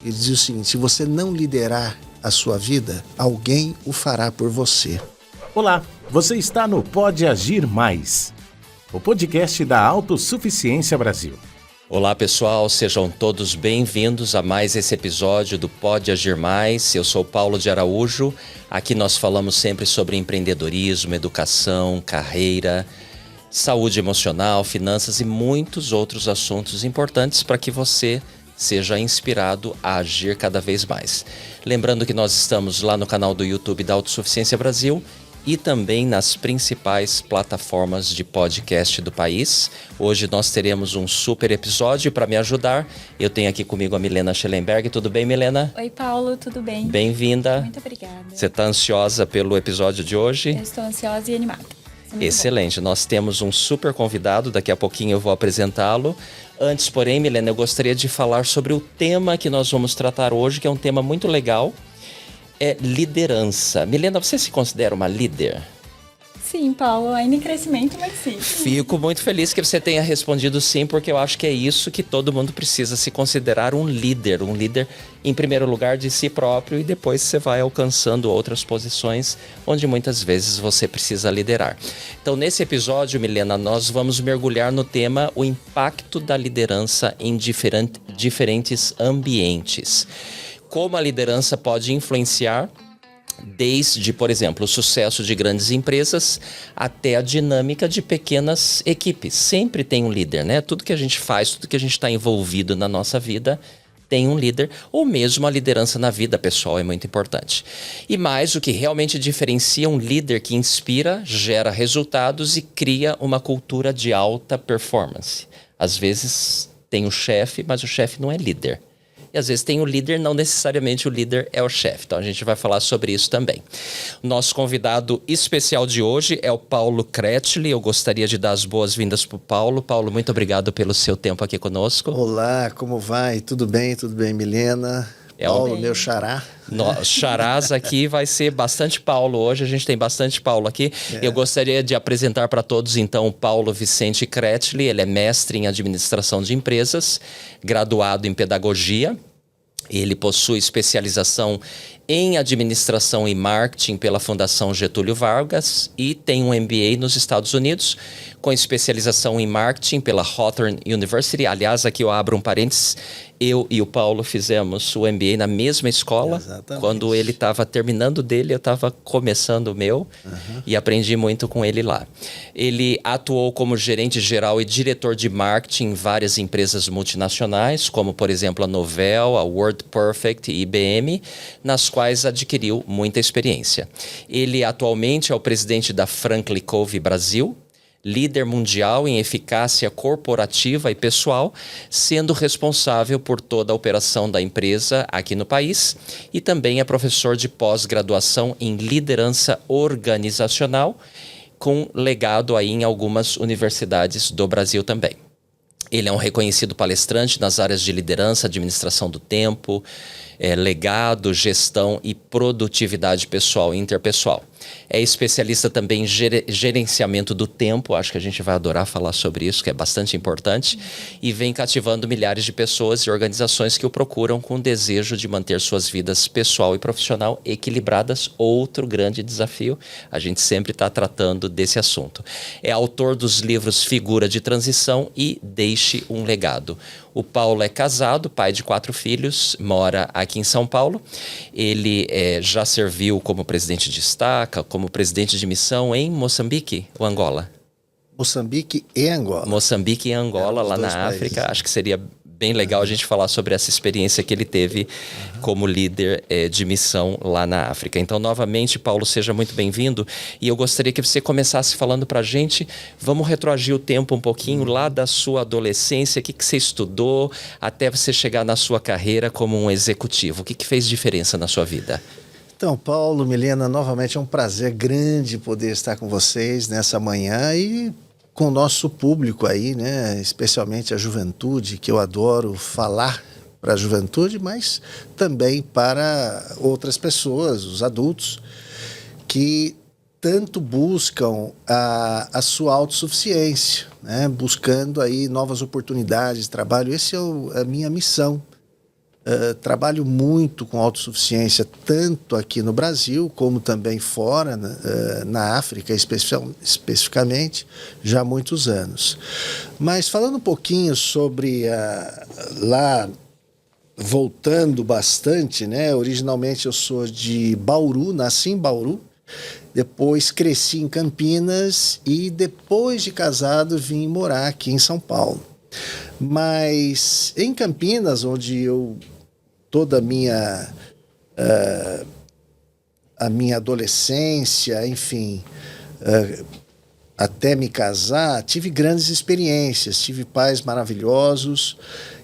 Ele diz o seguinte: se você não liderar a sua vida, alguém o fará por você. Olá, você está no Pode Agir Mais, o podcast da Autossuficiência Brasil. Olá pessoal, sejam todos bem-vindos a mais esse episódio do Pode Agir Mais. Eu sou Paulo de Araújo. Aqui nós falamos sempre sobre empreendedorismo, educação, carreira, saúde emocional, finanças e muitos outros assuntos importantes para que você seja inspirado a agir cada vez mais. Lembrando que nós estamos lá no canal do YouTube da Autossuficiência Brasil e também nas principais plataformas de podcast do país. Hoje nós teremos um super episódio. Para me ajudar, eu tenho aqui comigo a Milena Schellenberg. Tudo bem, Milena? Oi, Paulo, tudo bem? Bem-vinda. Muito obrigada. Você está ansiosa pelo episódio de hoje? Eu estou ansiosa e animada. Excelente. Nós temos um super convidado, daqui a pouquinho eu vou apresentá-lo. Antes, porém, Milena, eu gostaria de falar sobre o tema que nós vamos tratar hoje, que é um tema muito legal. É liderança. Milena, você se considera uma líder? Sim, Paulo, ainda em crescimento, mas sim. Fico muito feliz que você tenha respondido sim, porque eu acho que é isso que todo mundo precisa, se considerar um líder. Um líder, em primeiro lugar, de si próprio, e depois você vai alcançando outras posições onde muitas vezes você precisa liderar. Então, nesse episódio, Milena, nós vamos mergulhar no tema o impacto da liderança em diferentes ambientes. Como a liderança pode influenciar desde, por exemplo, o sucesso de grandes empresas até a dinâmica de pequenas equipes. Sempre tem um líder, né? Tudo que a gente faz, tudo que a gente está envolvido na nossa vida tem um líder, ou mesmo a liderança na vida pessoal é muito importante. E mais, o que realmente diferencia um líder que inspira, gera resultados e cria uma cultura de alta performance. Às vezes tem o chefe, mas o chefe não é líder. E às vezes tem o líder, não necessariamente o líder é o chefe. Então a gente vai falar sobre isso também. Nosso convidado especial de hoje é o Paulo Kretschli. Eu gostaria de dar as boas-vindas para o Paulo. Paulo, muito obrigado pelo seu tempo aqui conosco. Olá, como vai? Tudo bem, Milena? Paulo, meu xará. Charás aqui vai ser bastante Paulo hoje, a gente tem bastante Paulo aqui. Eu gostaria de apresentar para todos então o Paulo Vicente Kretschli. Ele é mestre em administração de empresas, graduado em pedagogia. Ele possui especialização em administração e marketing pela Fundação Getúlio Vargas e tem um MBA nos Estados Unidos com especialização em marketing pela Hawthorne University. Aliás, aqui eu abro um parênteses. Eu e o Paulo fizemos o MBA na mesma escola. Exatamente. Quando ele estava terminando dele, eu estava começando o meu e aprendi muito com ele lá. Ele atuou como gerente geral e diretor de marketing em várias empresas multinacionais, como, por exemplo, a Novell, a WordPerfect e IBM, nas quais adquiriu muita experiência. Ele atualmente é o presidente da Franklin Covey Brasil, líder mundial em eficácia corporativa e pessoal, sendo responsável por toda a operação da empresa aqui no país, e também é professor de pós-graduação em liderança organizacional, com legado aí em algumas universidades do Brasil também. Ele é um reconhecido palestrante nas áreas de liderança, administração do tempo, legado, gestão e produtividade pessoal e interpessoal. É especialista também em gerenciamento do tempo, acho que a gente vai adorar falar sobre isso, que é bastante importante, e vem cativando milhares de pessoas e organizações que o procuram com o desejo de manter suas vidas pessoal e profissional equilibradas. Outro grande desafio, a gente sempre está tratando desse assunto. É autor dos livros Figura de Transição e Deixe um Legado. O Paulo é casado, pai de 4 filhos, mora aqui em São Paulo. Ele já serviu como presidente de estaca, como presidente de missão em Moçambique ou Angola? Moçambique e Angola. Moçambique e Angola, lá na África. Países. Acho que seria bem legal a gente falar sobre essa experiência que ele teve como líder de missão lá na África. Então, novamente, Paulo, seja muito bem-vindo. E eu gostaria que você começasse falando para a gente, vamos retroagir o tempo um pouquinho lá da sua adolescência, o que você estudou até você chegar na sua carreira como um executivo. O que fez diferença na sua vida? Então, Paulo, Milena, novamente é um prazer grande poder estar com vocês nessa manhã e com o nosso público aí, né? Especialmente a juventude, que eu adoro falar para a juventude, mas também para outras pessoas, os adultos, que tanto buscam a sua autossuficiência, né? Buscando aí novas oportunidades de trabalho. Essa é a minha missão trabalho muito com autossuficiência, tanto aqui no Brasil, como também fora, na África especificamente, já há muitos anos. Mas falando um pouquinho sobre lá, voltando bastante, né? Originalmente eu sou de Bauru, nasci em Bauru, depois cresci em Campinas e depois de casado vim morar aqui em São Paulo. Mas em Campinas, onde toda a minha adolescência, enfim, até me casar, tive grandes experiências, tive pais maravilhosos.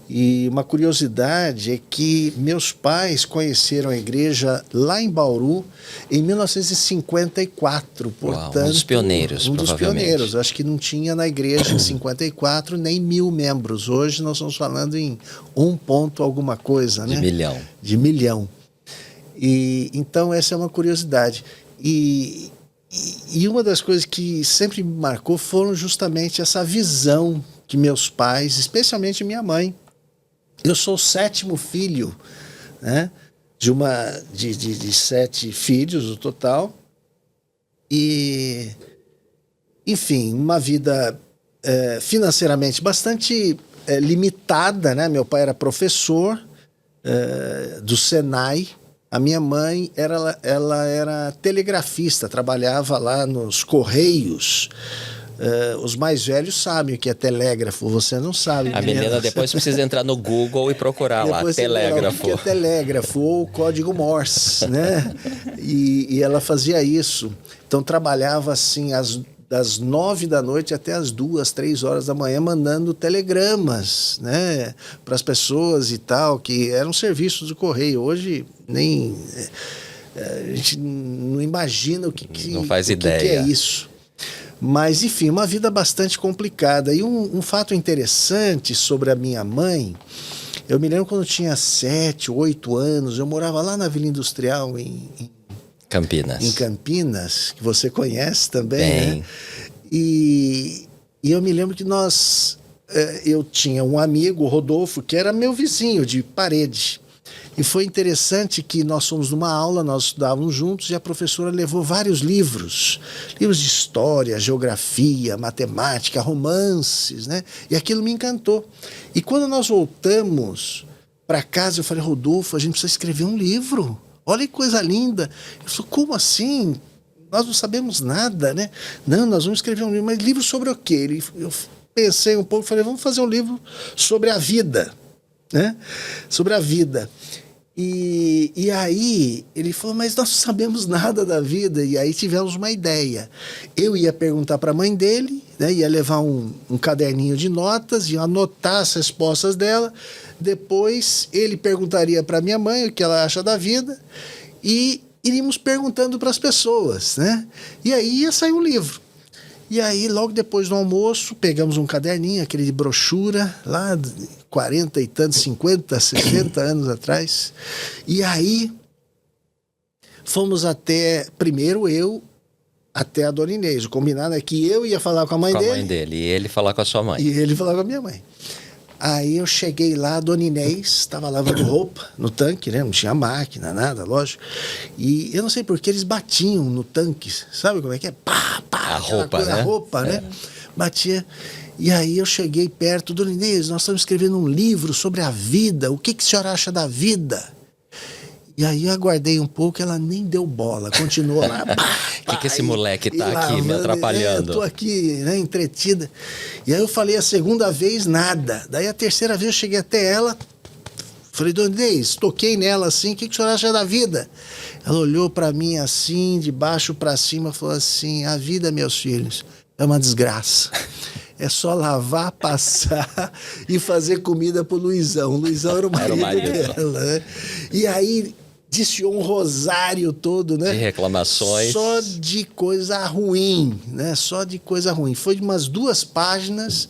E uma curiosidade é que meus pais conheceram a igreja lá em Bauru em 1954, portanto... Uau, um dos pioneiros, Um dos pioneiros. Acho que não tinha na igreja em 54 nem 1.000 membros. Hoje nós estamos falando em 1 ponto alguma coisa, né? De milhão. De milhão. E, então essa é uma curiosidade. E uma das coisas que sempre me marcou foram justamente essa visão que meus pais, especialmente minha mãe... Eu sou o 7º filho, né, de 7 filhos no total. E, enfim, uma vida financeiramente bastante limitada, né? Meu pai era professor do Senai. A minha mãe ela era telegrafista, trabalhava lá nos Correios. Os mais velhos sabem o que é telégrafo, você não sabe. A menina depois precisa entrar no Google e procurar lá, telégrafo. O que é telégrafo ou código Morse, né? E ela fazia isso. Então trabalhava assim das 9 da noite até as 2, 3 horas da manhã, mandando telegramas, né, para as pessoas e tal, que eram serviços do correio. Hoje nem a gente não imagina não faz ideia. Que é isso. Mas, enfim, uma vida bastante complicada. E um fato interessante sobre a minha mãe, eu me lembro quando eu tinha 7, 8 anos, eu morava lá na Vila Industrial em Campinas, que você conhece também, né? E eu me lembro que eu tinha um amigo, o Rodolfo, que era meu vizinho de parede. E foi interessante que nós fomos numa aula, nós estudávamos juntos e a professora levou vários livros de história, geografia, matemática, romances, né? E aquilo me encantou. E quando nós voltamos para casa, eu falei, Rodolfo, a gente precisa escrever um livro. Olha que coisa linda. Eu falei, como assim? Nós não sabemos nada, né? Não, nós vamos escrever um livro. Mas livro sobre o quê? Eu pensei um pouco, falei, vamos fazer um livro sobre a vida, né? Sobre a vida. E aí ele falou, mas nós não sabemos nada da vida. E aí tivemos uma ideia. Eu ia perguntar para a mãe dele, né, ia levar um caderninho de notas, ia anotar as respostas dela. Depois ele perguntaria para minha mãe o que ela acha da vida e iríamos perguntando para as pessoas, né? E aí ia sair um livro. E aí, logo depois do almoço, pegamos um caderninho, aquele de brochura, lá 40 e tantos, 50, 60 anos atrás. E aí, fomos primeiro até a Dona Inês. O combinado é que eu ia falar com a mãe dele. Com a mãe dele, e ele falar com a sua mãe. E ele falar com a minha mãe. Aí eu cheguei lá, a Dona Inês estava lavando roupa no tanque, né? Não tinha máquina, nada, lógico. E eu não sei por que eles batiam no tanque. Sabe como é que é? Pá, pá, a roupa, coisa, né? A roupa, né? Batia. E aí eu cheguei perto, Dona Inês, nós estamos escrevendo um livro sobre a vida. O que a senhora acha da vida? E aí eu aguardei um pouco, ela nem deu bola, continuou lá. O que esse moleque tá aqui me atrapalhando? Eu tô aqui, né, entretida. E aí eu falei a segunda vez, nada. Daí a terceira vez eu cheguei até ela, falei, Dona Inês, toquei nela assim, o que a senhora acha da vida? Ela olhou para mim assim, de baixo para cima, falou assim, a vida, meus filhos, é uma desgraça. É só lavar, passar e fazer comida pro Luizão. O Luizão era o marido dela, né? E aí desfiou um rosário todo, né? De reclamações. Só de coisa ruim, né? Só de coisa ruim. Foi de umas 2 páginas.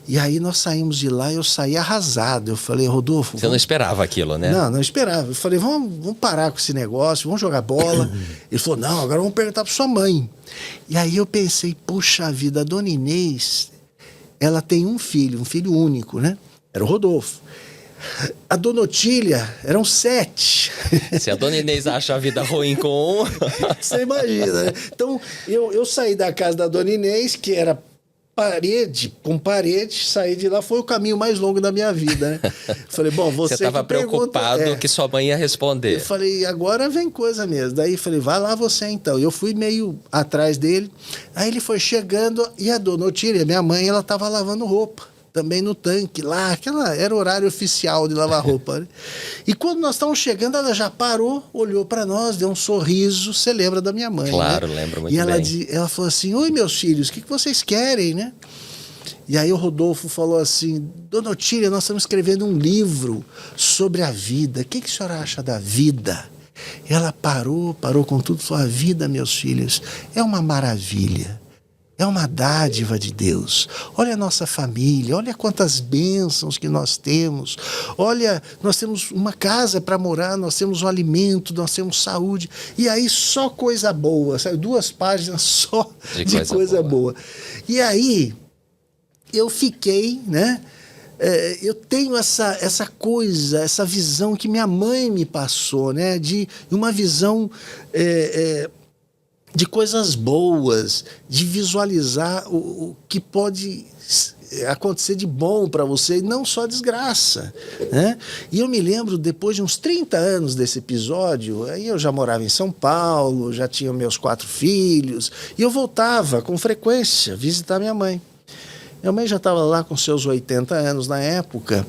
E aí nós saímos de lá e eu saí arrasado. Eu falei, Rodolfo... Você não esperava aquilo, né? Não esperava. Eu falei, vamos parar com esse negócio, vamos jogar bola. Ele falou, não, agora vamos perguntar para sua mãe. E aí eu pensei, puxa vida, a Dona Inês, ela tem um filho único, né? Era o Rodolfo. A Dona Otília, eram 7. Se a Dona Inês acha a vida ruim com um... Você imagina, né? Então, eu saí da casa da Dona Inês, que era parede com parede, saí de lá, foi o caminho mais longo da minha vida, né? Falei, bom, você estava preocupado pergunta, que sua mãe ia responder. Eu falei, agora vem coisa mesmo. Daí falei, vai lá você então. Eu fui meio atrás dele, aí ele foi chegando e a Dona Otília, minha mãe, ela estava lavando roupa. Também no tanque lá, era o horário oficial de lavar roupa, né? E quando nós estávamos chegando, ela já parou, olhou para nós, deu um sorriso. Você lembra da minha mãe, claro, né? Lembro muito e ela, bem. Ela falou assim, oi meus filhos, o que vocês querem, né? E aí o Rodolfo falou assim, Dona Otília, nós estamos escrevendo um livro sobre a vida. O que a senhora acha da vida? E ela parou com tudo, falou, a vida, meus filhos, é uma maravilha. É uma dádiva de Deus. Olha a nossa família, olha quantas bênçãos que nós temos. Olha, nós temos uma casa para morar, nós temos um alimento, nós temos saúde. E aí só coisa boa, sabe? 2 páginas só de coisa boa. E aí eu fiquei, né? Eu tenho essa coisa, essa visão que minha mãe me passou, né? De uma visão... de coisas boas, de visualizar o que pode acontecer de bom para você, e não só desgraça, né? E eu me lembro, depois de uns 30 anos desse episódio, aí eu já morava em São Paulo, já tinha meus 4 filhos, e eu voltava com frequência visitar minha mãe. Minha mãe já estava lá com seus 80 anos na época,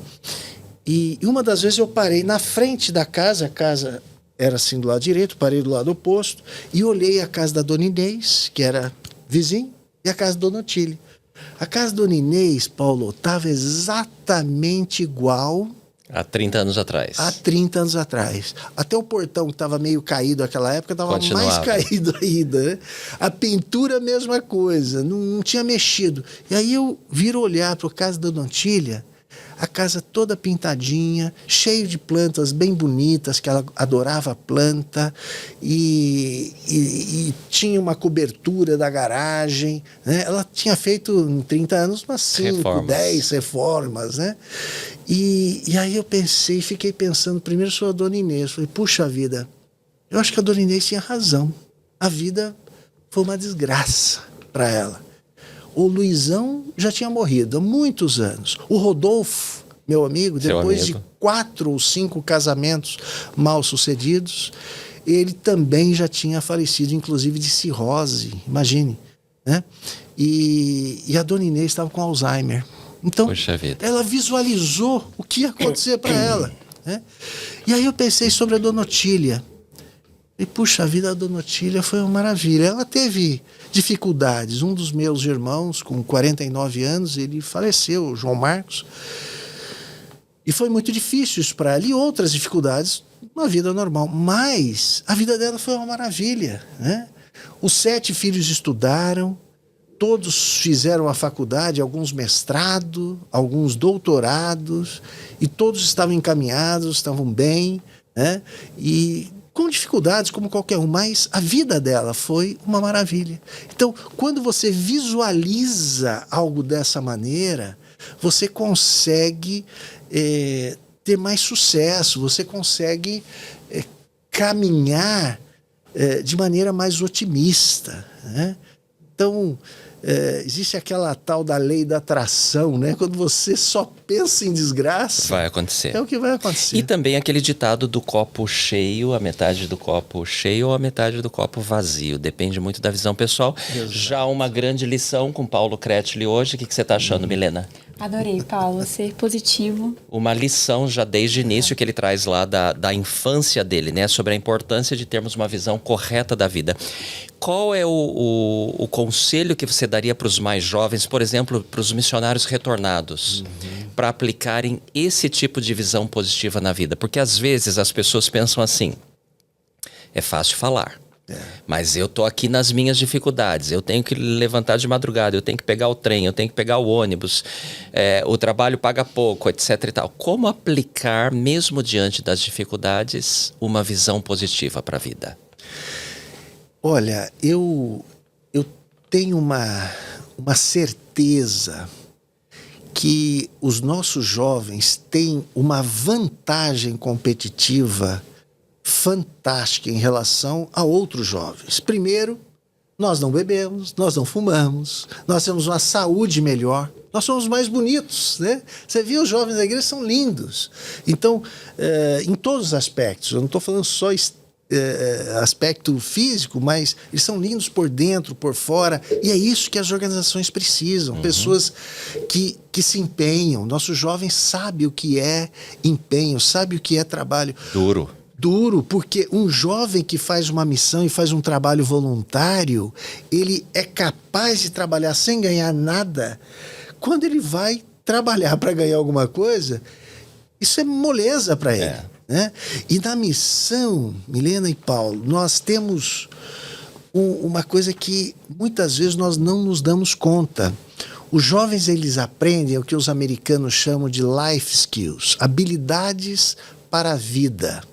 e uma das vezes eu parei na frente da casa, a casa... era assim do lado direito, parei do lado oposto e olhei a casa da Dona Inês, que era vizinho, e a casa da Dona Otília. A casa da Dona Inês, Paulo, estava exatamente igual... Há 30 anos atrás. Há 30 anos atrás. Até o portão, que estava meio caído naquela época, estava mais caído ainda, né? A pintura, a mesma coisa, não tinha mexido. E aí eu viro olhar para a casa da Dona Otília, a casa toda pintadinha, cheio de plantas bem bonitas, que ela adorava planta, e tinha uma cobertura da garagem, né? Ela tinha feito em 30 anos umas 5, 10 reformas, né? E aí eu fiquei pensando primeiro sobre a Dona Inês. Falei, puxa vida, eu acho que a Dona Inês tinha razão. A vida foi uma desgraça para ela. O Luizão já tinha morrido há muitos anos. O Rodolfo, meu amigo, depois de 4 ou 5 casamentos mal sucedidos, ele também já tinha falecido, inclusive de cirrose, imagine, né? E a Dona Inês estava com Alzheimer. Então, ela visualizou o que ia acontecer para ela, né? E aí eu pensei sobre a Dona Otília. E, puxa, a vida da Dona Otília foi uma maravilha. Ela teve dificuldades. Um dos meus irmãos, com 49 anos, ele faleceu, o João Marcos. E foi muito difícil isso para ela. E outras dificuldades na vida normal. Mas a vida dela foi uma maravilha, né? Os 7 filhos estudaram, todos fizeram a faculdade, alguns mestrado, alguns doutorados, e todos estavam encaminhados, estavam bem, né? E com dificuldades como qualquer um, mas a vida dela foi uma maravilha. Então, quando você visualiza algo dessa maneira, você consegue ter mais sucesso, você consegue caminhar de maneira mais otimista, né? Então, existe aquela tal da lei da atração, né? Quando você só pensa em desgraça, vai acontecer. É o que vai acontecer. E também aquele ditado do copo cheio, a metade do copo cheio ou a metade do copo vazio. Depende muito da visão pessoal. Exato. Já uma grande lição com Paulo Kretschli hoje. O que você está achando, Milena? Adorei, Paulo. Ser positivo. Uma lição já desde o início que ele traz lá da infância dele, né? Sobre a importância de termos uma visão correta da vida. Qual é o conselho que você daria para os mais jovens, por exemplo, para os missionários retornados, para aplicarem esse tipo de visão positiva na vida? Porque às vezes as pessoas pensam assim, é fácil falar, mas eu tô aqui nas minhas dificuldades, eu tenho que levantar de madrugada, eu tenho que pegar o trem, eu tenho que pegar o ônibus, o trabalho paga pouco, etc e tal. Como aplicar, mesmo diante das dificuldades, uma visão positiva para a vida? Olha, eu tenho uma certeza que os nossos jovens têm uma vantagem competitiva fantástica em relação a outros jovens. Primeiro, nós não bebemos, nós não fumamos, nós temos uma saúde melhor, nós somos mais bonitos, né? Você vê, os jovens da igreja são lindos. Então, em todos os aspectos, eu não estou falando só aspecto físico, mas eles são lindos por dentro, por fora, e é isso que as organizações precisam, pessoas que se empenham. Nossos jovens sabem o que é empenho, sabem o que é trabalho duro, porque um jovem que faz uma missão e faz um trabalho voluntário, ele é capaz de trabalhar sem ganhar nada. Quando ele vai trabalhar para ganhar alguma coisa, isso é moleza para ele. Né? E na missão, Milena e Paulo, nós temos uma coisa que muitas vezes nós não nos damos conta. Os jovens, eles aprendem o que os americanos chamam de life skills, habilidades para a vida.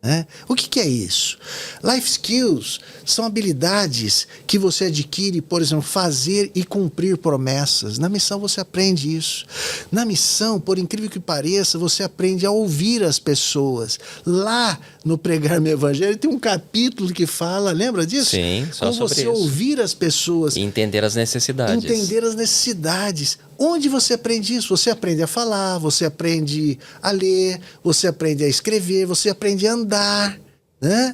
Né? O que é isso? Life skills são habilidades que você adquire, por exemplo, fazer e cumprir promessas. Na missão você aprende isso. Na missão, por incrível que pareça, você aprende a ouvir as pessoas. Lá no Pregar Meu Evangelho tem um capítulo que fala, lembra disso? Sim, só como sobre você isso. Ouvir as pessoas. E entender as necessidades. Entender as necessidades. Onde você aprende isso? Você aprende a falar, você aprende a ler, você aprende a escrever, você aprende a andar, né?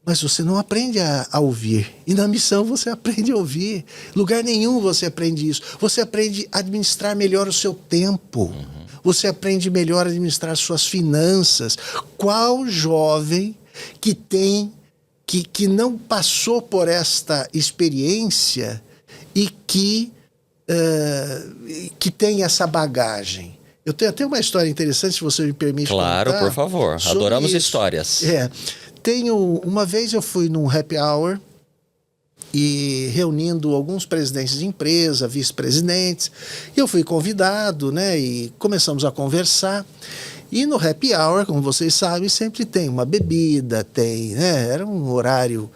Mas você não aprende a ouvir. E na missão você aprende a ouvir. Lugar nenhum você aprende isso. Você aprende a administrar melhor o seu tempo. Você aprende melhor a administrar suas finanças. Qual jovem que não passou por esta experiência e que tem essa bagagem? Eu tenho até uma história interessante, se você me permite contar. Claro, por favor. Adoramos isso. Histórias. Uma vez eu fui num happy hour e reunindo alguns presidentes de empresa, vice-presidentes, e eu fui convidado, né, e começamos a conversar. E no happy hour, como vocês sabem, sempre tem uma bebida, né, era um horário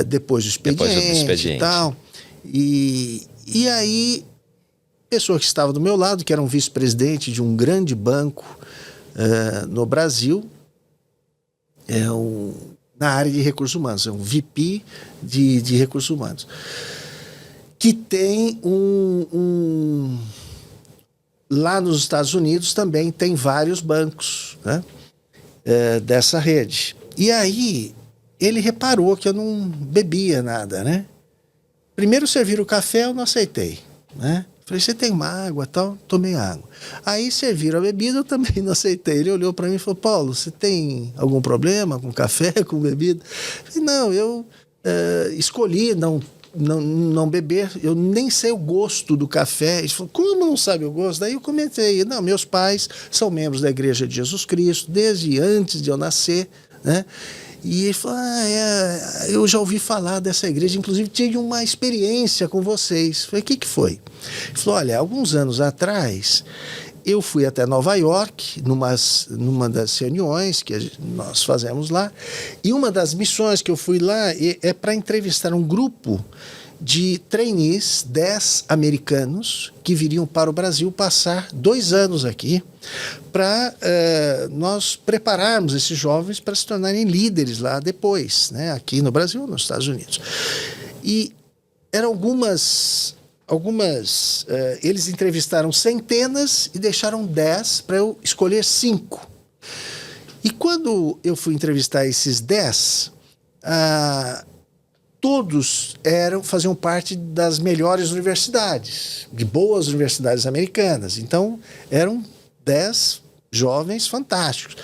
depois do expediente e tal. E aí, a pessoa que estava do meu lado, que era um vice-presidente de um grande banco no Brasil, na área de recursos humanos, é um VP de recursos humanos, que tem lá nos Estados Unidos também tem vários bancos, né, dessa rede. E aí, ele reparou que eu não bebia nada, né? Primeiro serviram o café, eu não aceitei, né? Falei, você tem uma água e tal? Tomei água. Aí serviram a bebida, eu também não aceitei. Ele olhou para mim e falou, Paulo, você tem algum problema com café, com bebida? Eu falei, não, eu escolhi não beber, eu nem sei o gosto do café. Ele falou, como não sabe o gosto? Daí eu comentei, não, meus pais são membros da Igreja de Jesus Cristo, desde antes de eu nascer, né? E ele falou, eu já ouvi falar dessa igreja, inclusive tive uma experiência com vocês. Eu falei, o que foi? Ele falou, olha, alguns anos atrás, eu fui até Nova York, numa das reuniões que nós fazemos lá, e uma das missões que eu fui lá é para entrevistar um grupo de trainees, 10 americanos, que viriam para o Brasil passar 2 anos aqui, para nós prepararmos esses jovens para se tornarem líderes lá depois, né, aqui no Brasil, nos Estados Unidos. E eram eles entrevistaram centenas e deixaram 10 para eu escolher 5. E quando eu fui entrevistar esses 10, todos faziam parte das melhores universidades, de boas universidades americanas. Então, eram 10 jovens fantásticos.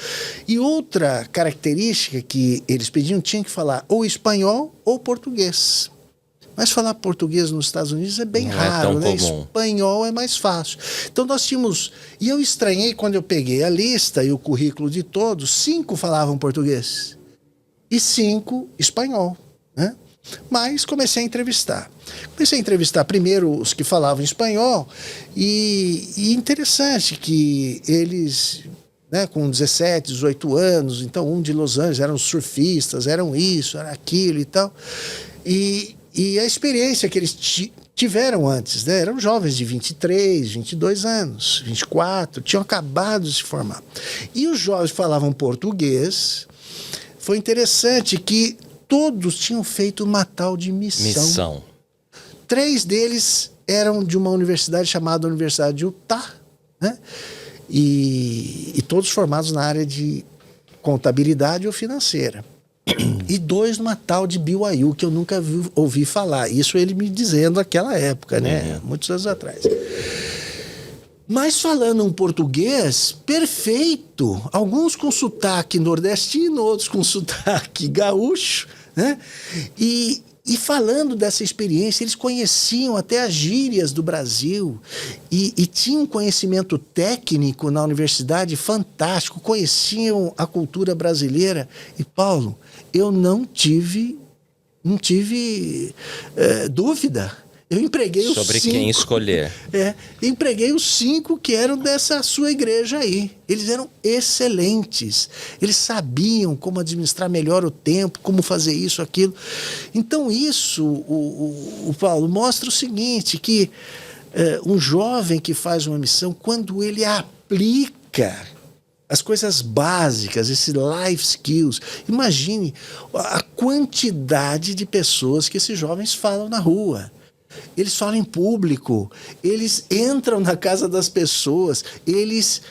E outra característica que eles pediam, tinha que falar ou espanhol ou português. Mas falar português nos Estados Unidos é bem raro, né? Espanhol é mais fácil. Então nós tínhamos... E eu estranhei quando eu peguei a lista e o currículo de todos, 5 falavam português e 5 espanhol, né? Mas comecei a entrevistar. Comecei a entrevistar primeiro os que falavam espanhol e interessante que eles, né, com 17, 18 anos, então um de Los Angeles, eram surfistas, eram isso, era aquilo e tal. E a experiência que eles tiveram antes, né? Eram jovens de 23, 22 anos, 24, tinham acabado de se formar. E os jovens falavam português. Foi interessante que todos tinham feito uma tal de missão. 3 deles eram de uma universidade chamada Universidade de Utah, né? E todos formados na área de contabilidade ou financeira. E 2 numa tal de BYU, que eu nunca ouvi falar. Isso ele me dizendo naquela época, né? Muitos anos atrás. Mas falando um português perfeito. Alguns com sotaque nordestino, outros com sotaque gaúcho, né? E falando dessa experiência, eles conheciam até as gírias do Brasil e tinham um conhecimento técnico na universidade fantástico, conheciam a cultura brasileira. E, Paulo, eu não tive dúvida. Eu empreguei os 5. Sobre quem escolher. Empreguei os 5 que eram dessa sua igreja aí. Eles eram excelentes. Eles sabiam como administrar melhor o tempo, como fazer isso, aquilo. Então isso, o Paulo, mostra o seguinte, que um jovem que faz uma missão, quando ele aplica as coisas básicas, esses life skills, imagine a quantidade de pessoas que esses jovens falam na rua. Eles falam em público, eles entram na casa das pessoas, eles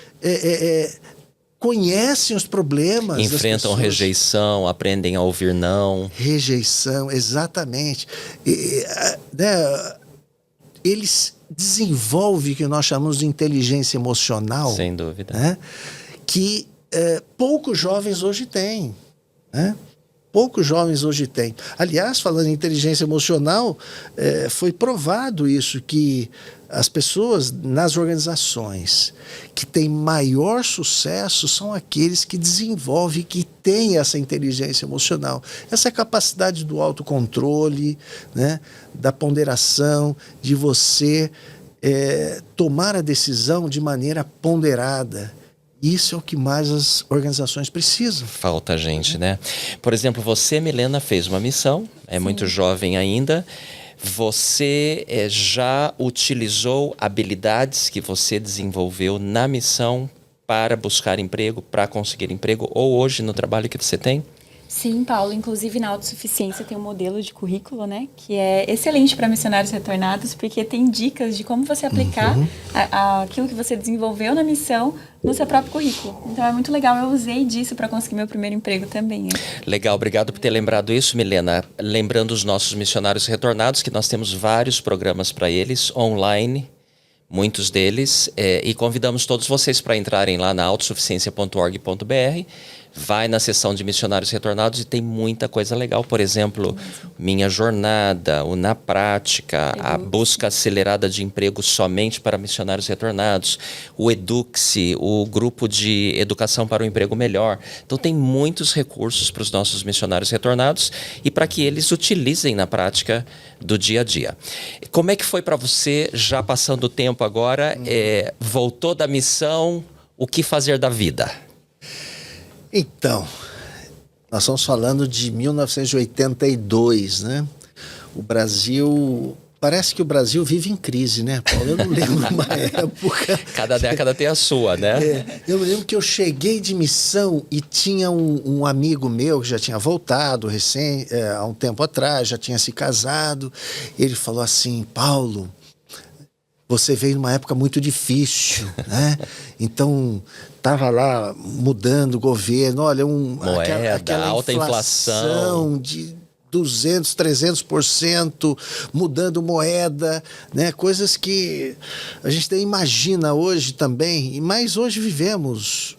conhecem os problemas. Enfrentam rejeição, aprendem a ouvir não. Rejeição, exatamente. Eles desenvolvem o que nós chamamos de inteligência emocional. Sem dúvida. Né? Que poucos jovens hoje têm, né? Poucos jovens hoje têm. Aliás, falando em inteligência emocional, foi provado isso, que as pessoas nas organizações que têm maior sucesso são aqueles que desenvolvem, que têm essa inteligência emocional. Essa capacidade do autocontrole, né, da ponderação, de você tomar a decisão de maneira ponderada. Isso é o que mais as organizações precisam. Falta gente, né? Por exemplo, você, Milena, fez uma missão, muito jovem ainda. Você já utilizou habilidades que você desenvolveu na missão para buscar emprego, para conseguir emprego, ou hoje no trabalho que você tem? Sim, Paulo. Inclusive, na autossuficiência tem um modelo de currículo, né? Que é excelente para missionários retornados, porque tem dicas de como você aplicar aquilo que você desenvolveu na missão no seu próprio currículo. Então, é muito legal. Eu usei disso para conseguir meu primeiro emprego também. Legal. Obrigado por ter lembrado isso, Milena. Lembrando os nossos missionários retornados, que nós temos vários programas para eles, online, muitos deles, e convidamos todos vocês para entrarem lá na autossuficiência.org.br. Vai na seção de missionários retornados e tem muita coisa legal. Por exemplo, Minha Jornada, o Na Prática, a busca acelerada de emprego somente para missionários retornados, o Eduque-se, o grupo de educação para o emprego melhor. Então tem muitos recursos para os nossos missionários retornados e para que eles utilizem na prática do dia a dia. Como é que foi para você, já passando o tempo agora, voltou da missão, o que fazer da vida? Então, nós estamos falando de 1982, né? O Brasil... Parece que o Brasil vive em crise, né, Paulo? Eu não lembro uma época... Cada década tem a sua, né? Eu me lembro que eu cheguei de missão e tinha um amigo meu que já tinha voltado há um tempo atrás, já tinha se casado. Ele falou assim, Paulo... Você veio numa época muito difícil, né? Então, estava lá mudando o governo, olha, aquela alta inflação de 200%, 300%, mudando moeda, né? Coisas que a gente nem imagina hoje também, mas hoje vivemos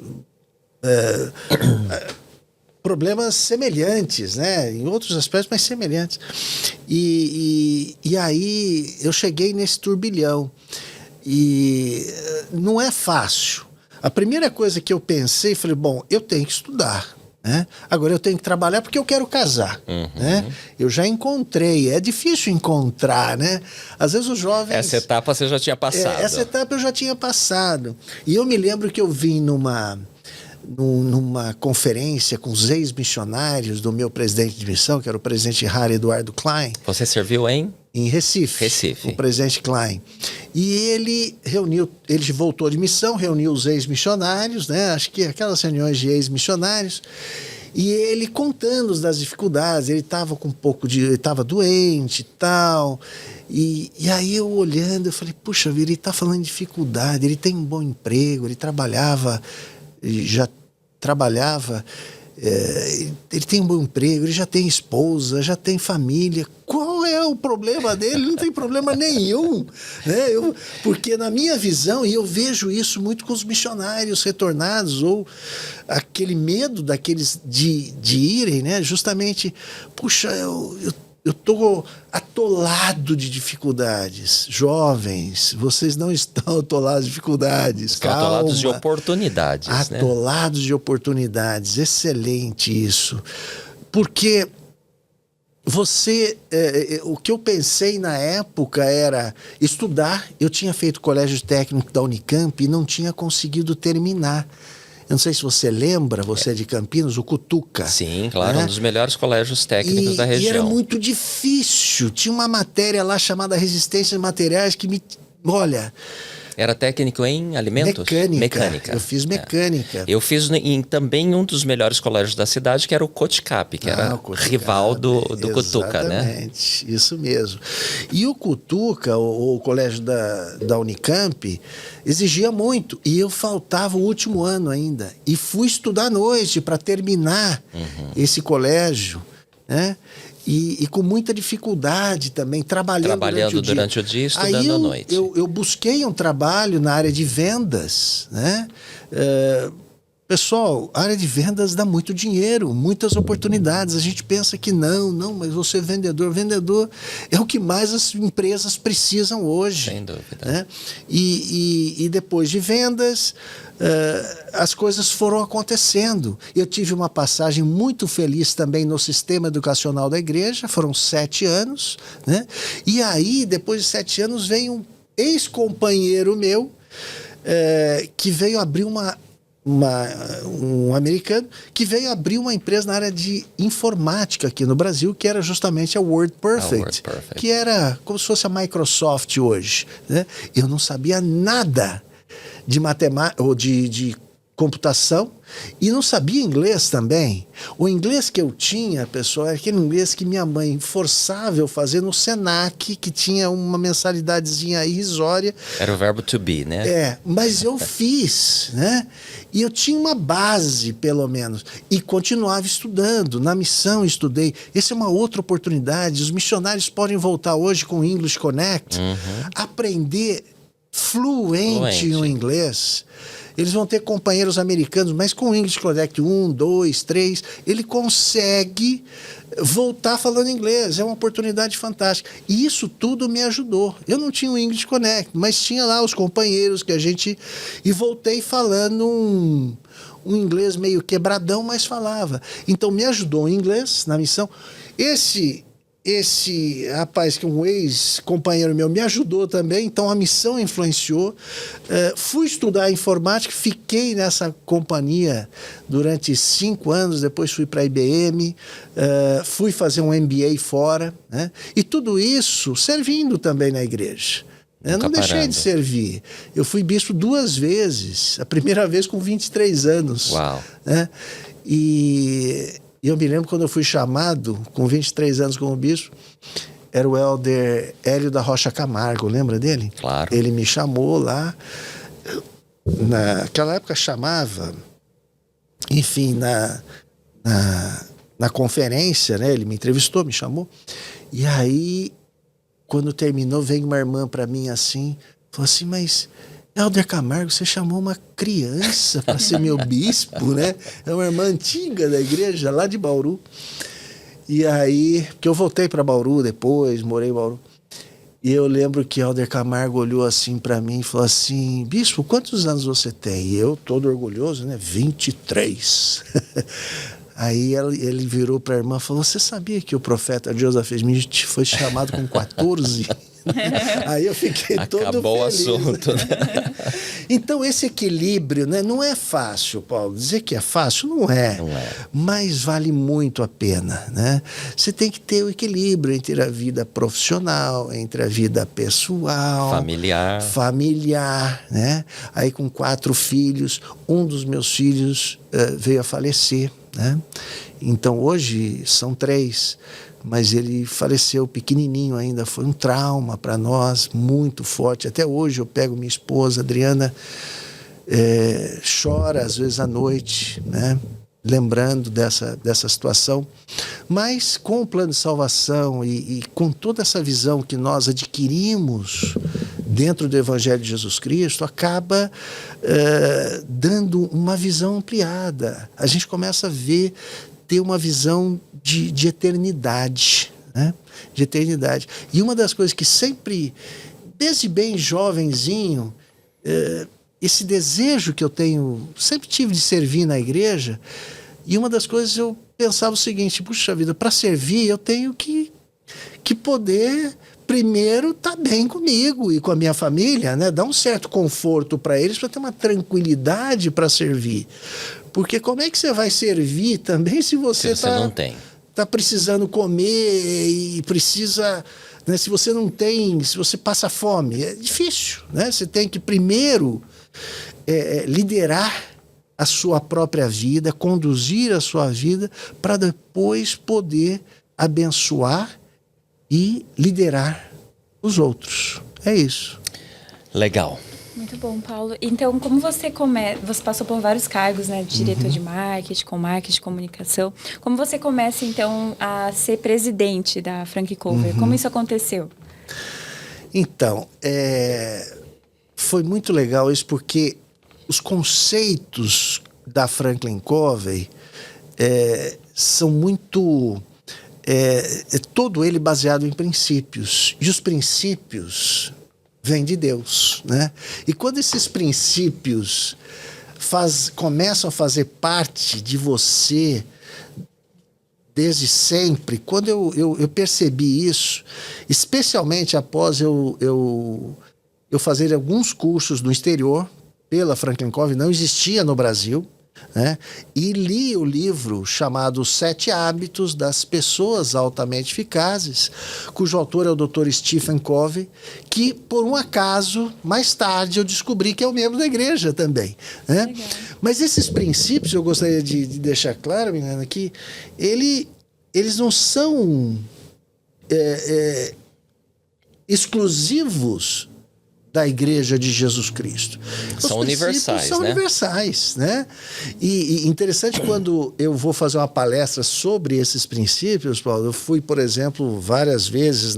problemas semelhantes, né? Em outros aspectos, mas semelhantes. E aí eu cheguei nesse turbilhão. E não é fácil. A primeira coisa que eu pensei, falei, bom, eu tenho que estudar, né? Agora eu tenho que trabalhar porque eu quero casar, né? Eu já encontrei, é difícil encontrar, né? Às vezes os jovens... Essa etapa você já tinha passado. Essa etapa eu já tinha passado. E eu me lembro que eu vim numa conferência com os ex-missionários do meu presidente de missão, que era o presidente Harry Eduardo Klein. Você serviu em Recife. O presidente Klein. E ele voltou de missão, reuniu os ex-missionários, né? Acho que aquelas reuniões de ex-missionários. E ele contando das dificuldades, ele estava ele estava doente e tal. E aí eu olhando, eu falei, puxa vida, ele está falando de dificuldade, ele tem um bom emprego, ele já trabalhava, ele tem um bom emprego, ele já tem esposa, já tem família. Qual é o problema dele? Não tem problema nenhum, né? Porque na minha visão, e eu vejo isso muito com os missionários retornados, ou aquele medo daqueles de irem, né? Justamente, puxa, eu estou atolado de dificuldades. Jovens, vocês não estão atolados de dificuldades. Estão atolados de oportunidades. Atolados de oportunidades. Excelente isso. Porque o que eu pensei na época era estudar. Eu tinha feito colégio técnico da Unicamp e não tinha conseguido terminar. Eu não sei se você lembra, você é de Campinas, o Cutuca. Sim, claro, um dos melhores colégios técnicos da região. E era muito difícil. Tinha uma matéria lá chamada Resistência de Materiais que Olha... Era técnico em alimentos? Mecânica. Eu fiz mecânica. Eu fiz também em um dos melhores colégios da cidade, que era o Coticap, que era rival do Cutuca, né? Exatamente, isso mesmo. E o Cutuca, o colégio da Unicamp, exigia muito. E eu faltava o último ano ainda. E fui estudar à noite para terminar esse colégio, né? E com muita dificuldade também, trabalhando durante o dia e estudando à noite. Eu busquei um trabalho na área de vendas, né? Pessoal, a área de vendas dá muito dinheiro, muitas oportunidades. A gente pensa que não, mas você é vendedor. Vendedor é o que mais as empresas precisam hoje. Sem dúvida. Né? E depois de vendas, as coisas foram acontecendo. Eu tive uma passagem muito feliz também no sistema educacional da igreja, foram 7 anos. Né? E aí, depois de 7 anos, veio um ex-companheiro meu que veio abrir um americano que veio abrir uma empresa na área de informática aqui no Brasil, que era justamente a WordPerfect, que era como se fosse a Microsoft hoje. Né? Eu não sabia nada de matemática ou de computação e não sabia inglês também. O inglês que eu tinha, pessoal, era aquele inglês que minha mãe forçava eu fazer no Senac, que tinha uma mensalidadezinha irrisória. Era o verbo to be, né? Mas eu fiz, né? E eu tinha uma base, pelo menos, e continuava estudando. Na missão estudei. Essa é uma outra oportunidade. Os missionários podem voltar hoje com o English Connect, aprender fluente o inglês. Eles vão ter companheiros americanos, mas com o English Connect 1, 2, 3, ele consegue voltar falando inglês. É uma oportunidade fantástica. E isso tudo me ajudou. Eu não tinha o English Connect, mas tinha lá os companheiros que a gente... E voltei falando um inglês meio quebradão, mas falava. Então me ajudou o inglês na missão. Esse rapaz, que é um ex-companheiro meu, me ajudou também, então a missão influenciou. Fui estudar informática, fiquei nessa companhia durante 5 anos, depois fui para a IBM, fui fazer um MBA fora, né? E tudo isso servindo também na igreja. Eu não deixei de servir. Eu fui bispo 2 vezes, a primeira vez com 23 anos. Uau! Né? E eu me lembro quando eu fui chamado, com 23 anos como bispo, era o Elder Hélio da Rocha Camargo, lembra dele? Claro. Ele me chamou lá, naquela época chamava, enfim, na conferência, né? Ele me entrevistou, me chamou, e aí, quando terminou, veio uma irmã para mim assim, falou assim, mas... Elder Camargo, você chamou uma criança para ser meu bispo, né? É uma irmã antiga da igreja, lá de Bauru. E aí, porque eu voltei para Bauru depois, morei em Bauru. E eu lembro que Elder Camargo olhou assim para mim e falou assim, bispo, quantos anos você tem? E eu, todo orgulhoso, né? 23. Aí ele virou para a irmã e falou, você sabia que o profeta Joseph Smith foi chamado com 14? Aí eu fiquei todo feliz. Acabou o assunto. Então, esse equilíbrio, né, não é fácil, Paulo. Dizer que é fácil, não é. Não é. Mas vale muito a pena, né? Você tem que ter o equilíbrio entre a vida profissional, entre a vida pessoal... Familiar, né? Aí com 4 filhos, um dos meus filhos veio a falecer, né? Então, hoje são 3... mas ele faleceu pequenininho ainda, foi um trauma para nós, muito forte. Até hoje eu pego minha esposa, Adriana, chora às vezes à noite, né? Lembrando dessa situação. Mas com o plano de salvação e com toda essa visão que nós adquirimos dentro do Evangelho de Jesus Cristo, acaba dando uma visão ampliada. A gente começa a ter uma visão de eternidade, né? De eternidade. E uma das coisas que sempre, desde bem jovenzinho, esse desejo que eu tenho, sempre tive de servir na igreja, e uma das coisas eu pensava o seguinte: puxa vida, para servir eu tenho que poder primeiro estar bem comigo e com a minha família, né? Dar um certo conforto para eles, para ter uma tranquilidade para servir. Porque como é que você vai servir também se você não tem? Tá precisando comer e precisa, né, se você não tem, se você passa fome, é difícil, né? Você tem que primeiro liderar a sua própria vida, conduzir a sua vida, para depois poder abençoar e liderar os outros. É isso. Legal. Muito bom, Paulo. Então, como você passou por vários cargos, né? De diretor de marketing, comunicação. Como você começa, então, a ser presidente da Franklin Covey? Como isso aconteceu? Então, foi muito legal isso, porque os conceitos da Franklin Covey são muito... todo ele baseado em princípios. E os princípios vêm de Deus, né? E quando esses princípios começam a fazer parte de você desde sempre, quando eu percebi isso, especialmente após eu fazer alguns cursos no exterior, pela Franklin Covey, não existia no Brasil, né? E li o livro chamado Os 7 Hábitos das Pessoas Altamente Eficazes, cujo autor é o Dr. Stephen Covey, que por um acaso, mais tarde, eu descobri que é o membro da igreja também, né? Mas esses princípios, eu gostaria de deixar claro, menina, que eles não são exclusivos da Igreja de Jesus Cristo. São universais, são universais, né? E interessante, quando eu vou fazer uma palestra sobre esses princípios, Paulo, eu fui, por exemplo, várias vezes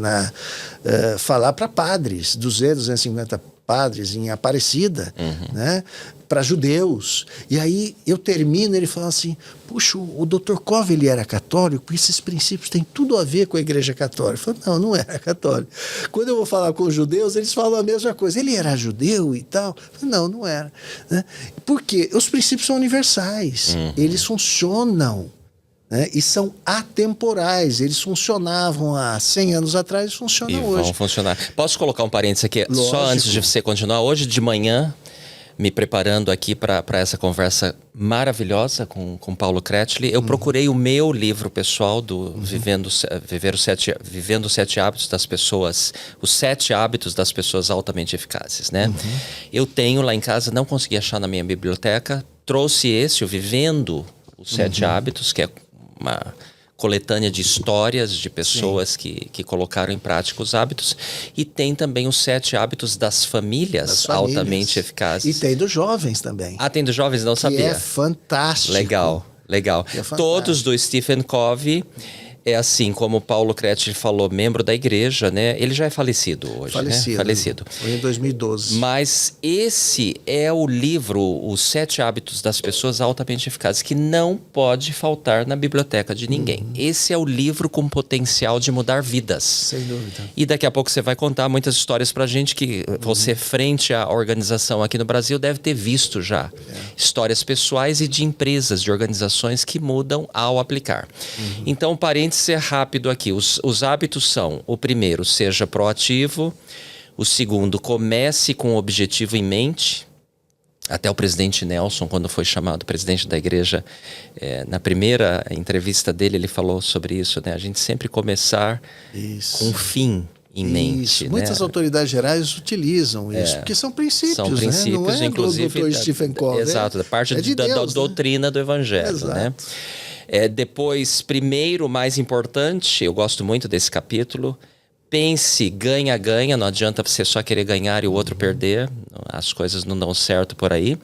falar para padres, 250 padres em Aparecida, né? Para judeus. E aí eu termino, ele fala assim: puxa, o Dr. Covey, ele era católico, e esses princípios têm tudo a ver com a Igreja Católica. Eu falo: não era católico. Quando eu vou falar com os judeus, eles falam a mesma coisa. Ele era judeu e tal? Eu falo: não era. Né? Por quê? Os princípios são universais. Eles funcionam. Né? E são atemporais. Eles funcionavam há 100 anos atrás e funcionam hoje. Vão funcionar. Posso colocar um parênteses aqui? Lógico. Só antes de você continuar. Hoje de manhã, me preparando aqui para essa conversa maravilhosa com Paulo Cretli, eu procurei o meu livro pessoal do Vivendo os 7 Hábitos das Pessoas, os 7 Hábitos das Pessoas Altamente Eficazes, né? Eu tenho lá em casa, não consegui achar na minha biblioteca, trouxe o Vivendo os 7 Hábitos, que é uma coletânea de histórias de pessoas que colocaram em prática os hábitos, e tem também os 7 hábitos das famílias altamente eficazes. E tem dos jovens também. Ah, tem dos jovens? Não sabia. É fantástico. Legal. Todos do Stephen Covey. É assim, como o Paulo Cretli falou, membro da igreja, né? Ele já é falecido hoje, né? Falecido. Foi em 2012. Mas esse é o livro, Os 7 Hábitos das Pessoas Altamente Eficazes, que não pode faltar na biblioteca de ninguém. Esse é o livro com potencial de mudar vidas. Sem dúvida. E daqui a pouco você vai contar muitas histórias pra gente que você, frente à organização aqui no Brasil, deve ter visto já. Histórias pessoais e de empresas, de organizações que mudam ao aplicar. Então, parênteses tente ser rápido aqui. Os hábitos são: o primeiro, seja proativo. O segundo, comece com o objetivo em mente. Até o presidente Nelson, quando foi chamado presidente da igreja, na primeira entrevista dele, ele falou sobre isso, né? A gente sempre começar com um fim em mente. Muitas autoridades gerais utilizam isso, porque são princípios, são princípios, né? Não é inclusive, do Dr. Stephen Covey. Exato, da parte da doutrina do evangelho, né? Depois, primeiro, mais importante, eu gosto muito desse capítulo, pense ganha-ganha, não adianta você só querer ganhar e o outro perder, as coisas não dão certo por aí.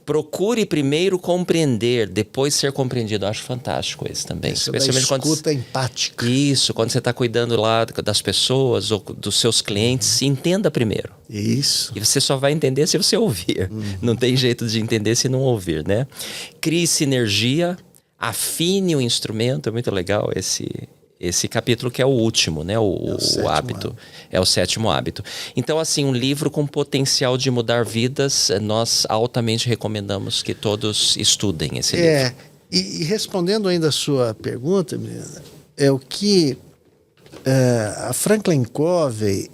Procure primeiro compreender, depois ser compreendido. Eu acho fantástico esse também. Especialmente quando escuta empática. Isso, quando você está cuidando lá das pessoas ou dos seus clientes, entenda primeiro. Isso. E você só vai entender se você ouvir. Não tem jeito de entender se não ouvir, né? Crie sinergia, afine o instrumento, é muito legal esse capítulo, que é o último, né? O hábito. É o 7º hábito. Então, assim, um livro com potencial de mudar vidas, nós altamente recomendamos que todos estudem esse livro. E respondendo ainda a sua pergunta, menina, é o que a Franklin Covey,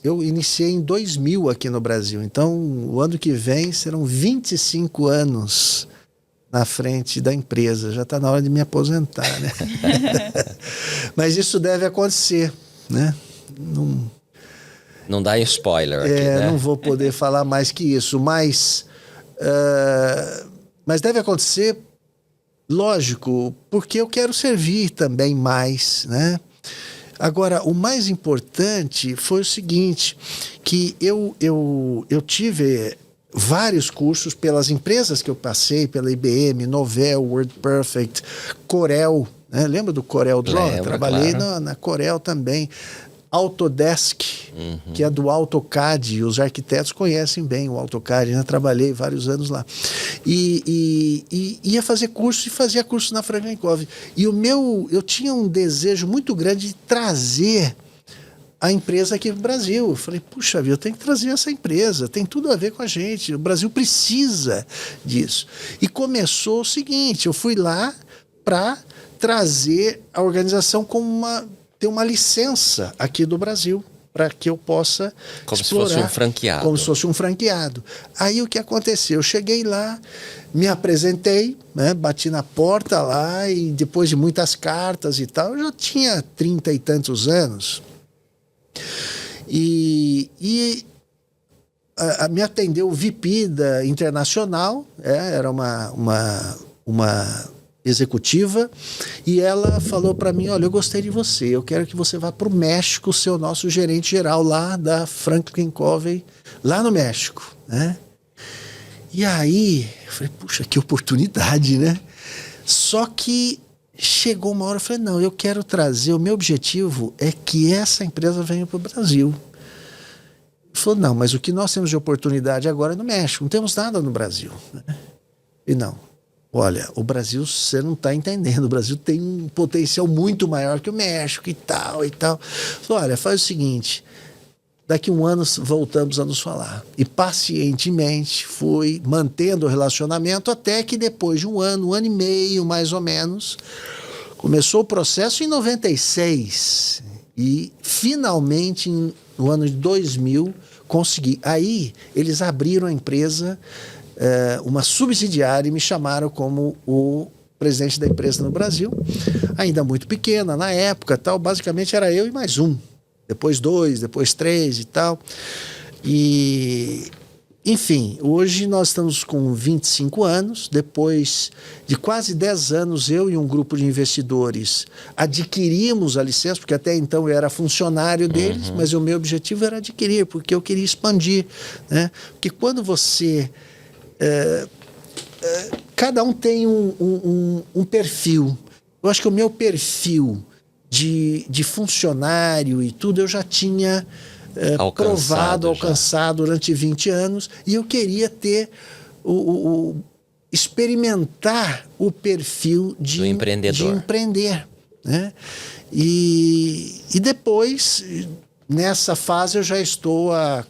eu iniciei em 2000 aqui no Brasil. Então, o ano que vem serão 25 anos na frente da empresa. Já está na hora de me aposentar, né? Mas isso deve acontecer, né? Não dá spoiler aqui, né? Não vou poder falar mais que isso, mas deve acontecer, lógico, porque eu quero servir também mais, né? Agora, o mais importante foi o seguinte, que eu tive vários cursos pelas empresas que eu passei, pela IBM, Novell, WordPerfect, Corel, né? Lembra do Corel Draw? Trabalhei na Corel também. Autodesk, que é do AutoCAD, os arquitetos conhecem bem o AutoCAD, né? Trabalhei vários anos lá. E ia fazer curso, e fazia curso na Franklin Covey. E eu tinha um desejo muito grande de trazer a empresa aqui no Brasil. Eu falei, puxa vida, eu tenho que trazer essa empresa, tem tudo a ver com a gente, o Brasil precisa disso. E começou o seguinte, eu fui lá para trazer a organização ter uma licença aqui do Brasil, para que eu possa como explorar, se fosse um franqueado. Como se fosse um franqueado. Aí o que aconteceu? Eu cheguei lá, me apresentei, né, bati na porta lá, e depois de muitas cartas e tal, eu já tinha 30 e tantos anos. E me atendeu o VP da Internacional, era uma executiva, e ela falou para mim, olha, eu gostei de você, eu quero que você vá para o México ser o nosso gerente geral lá da Franklin Covey, lá no México, né? E aí, eu falei, puxa, que oportunidade, né? Só que chegou uma hora, eu falei, não, eu quero trazer, o meu objetivo é que essa empresa venha para o Brasil. Ele falou, não, mas o que nós temos de oportunidade agora é no México, não temos nada no Brasil, né? E não, olha, o Brasil, você não está entendendo, o Brasil tem um potencial muito maior que o México e tal, e tal. Falei, olha, faz o seguinte, daqui um ano voltamos a nos falar. E pacientemente fui mantendo o relacionamento até que depois de um ano e meio, mais ou menos, começou o processo em 96. E finalmente, no ano de 2000, consegui. Aí eles abriram a empresa, uma subsidiária, e me chamaram como o presidente da empresa no Brasil, ainda muito pequena na época, tal. Basicamente era eu e mais um, depois 2, depois 3 e tal. E enfim, hoje nós estamos com 25 anos, depois de quase 10 anos, eu e um grupo de investidores adquirimos a licença, porque até então eu era funcionário deles, mas o meu objetivo era adquirir, porque eu queria expandir, né? Porque quando você cada um tem um perfil. Eu acho que o meu perfil de funcionário e tudo eu já tinha alcançado durante 20 anos, e eu queria ter experimentar o perfil de empreender, né? E depois, nessa fase, eu já estou há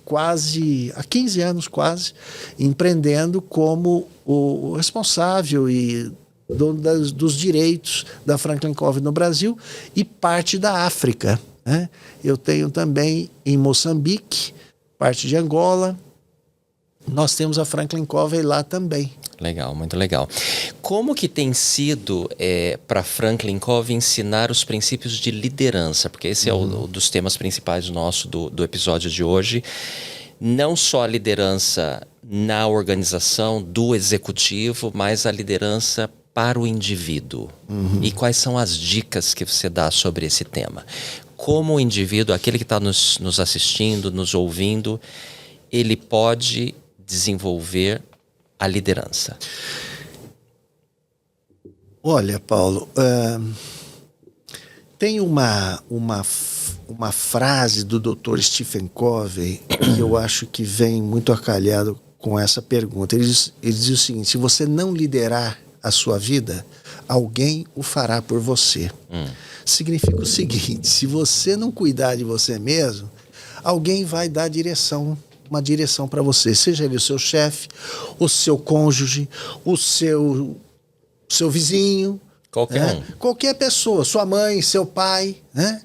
15 anos quase, empreendendo como o responsável e dos direitos da Franklin Covey no Brasil e parte da África, né? Eu tenho também em Moçambique, parte de Angola. Nós temos a Franklin Covey lá também. Legal, muito legal. Como que tem sido para Franklin Covey ensinar os princípios de liderança? Porque esse é um dos temas principais do episódio de hoje. Não só a liderança na organização do executivo, mas a liderança para o indivíduo. E quais são as dicas que você dá sobre esse tema? Como o indivíduo, aquele que está nos assistindo, nos ouvindo, ele pode desenvolver a liderança? Olha, Paulo, tem uma frase do Dr. Stephen Covey que eu acho que vem muito acalhado com essa pergunta. Ele diz o seguinte: se você não liderar a sua vida, alguém o fará por você. Significa o seguinte: se você não cuidar de você mesmo, alguém vai dar uma direção para você, seja ele o seu chefe, o seu cônjuge, o seu vizinho, qualquer pessoa, sua mãe, seu pai, né?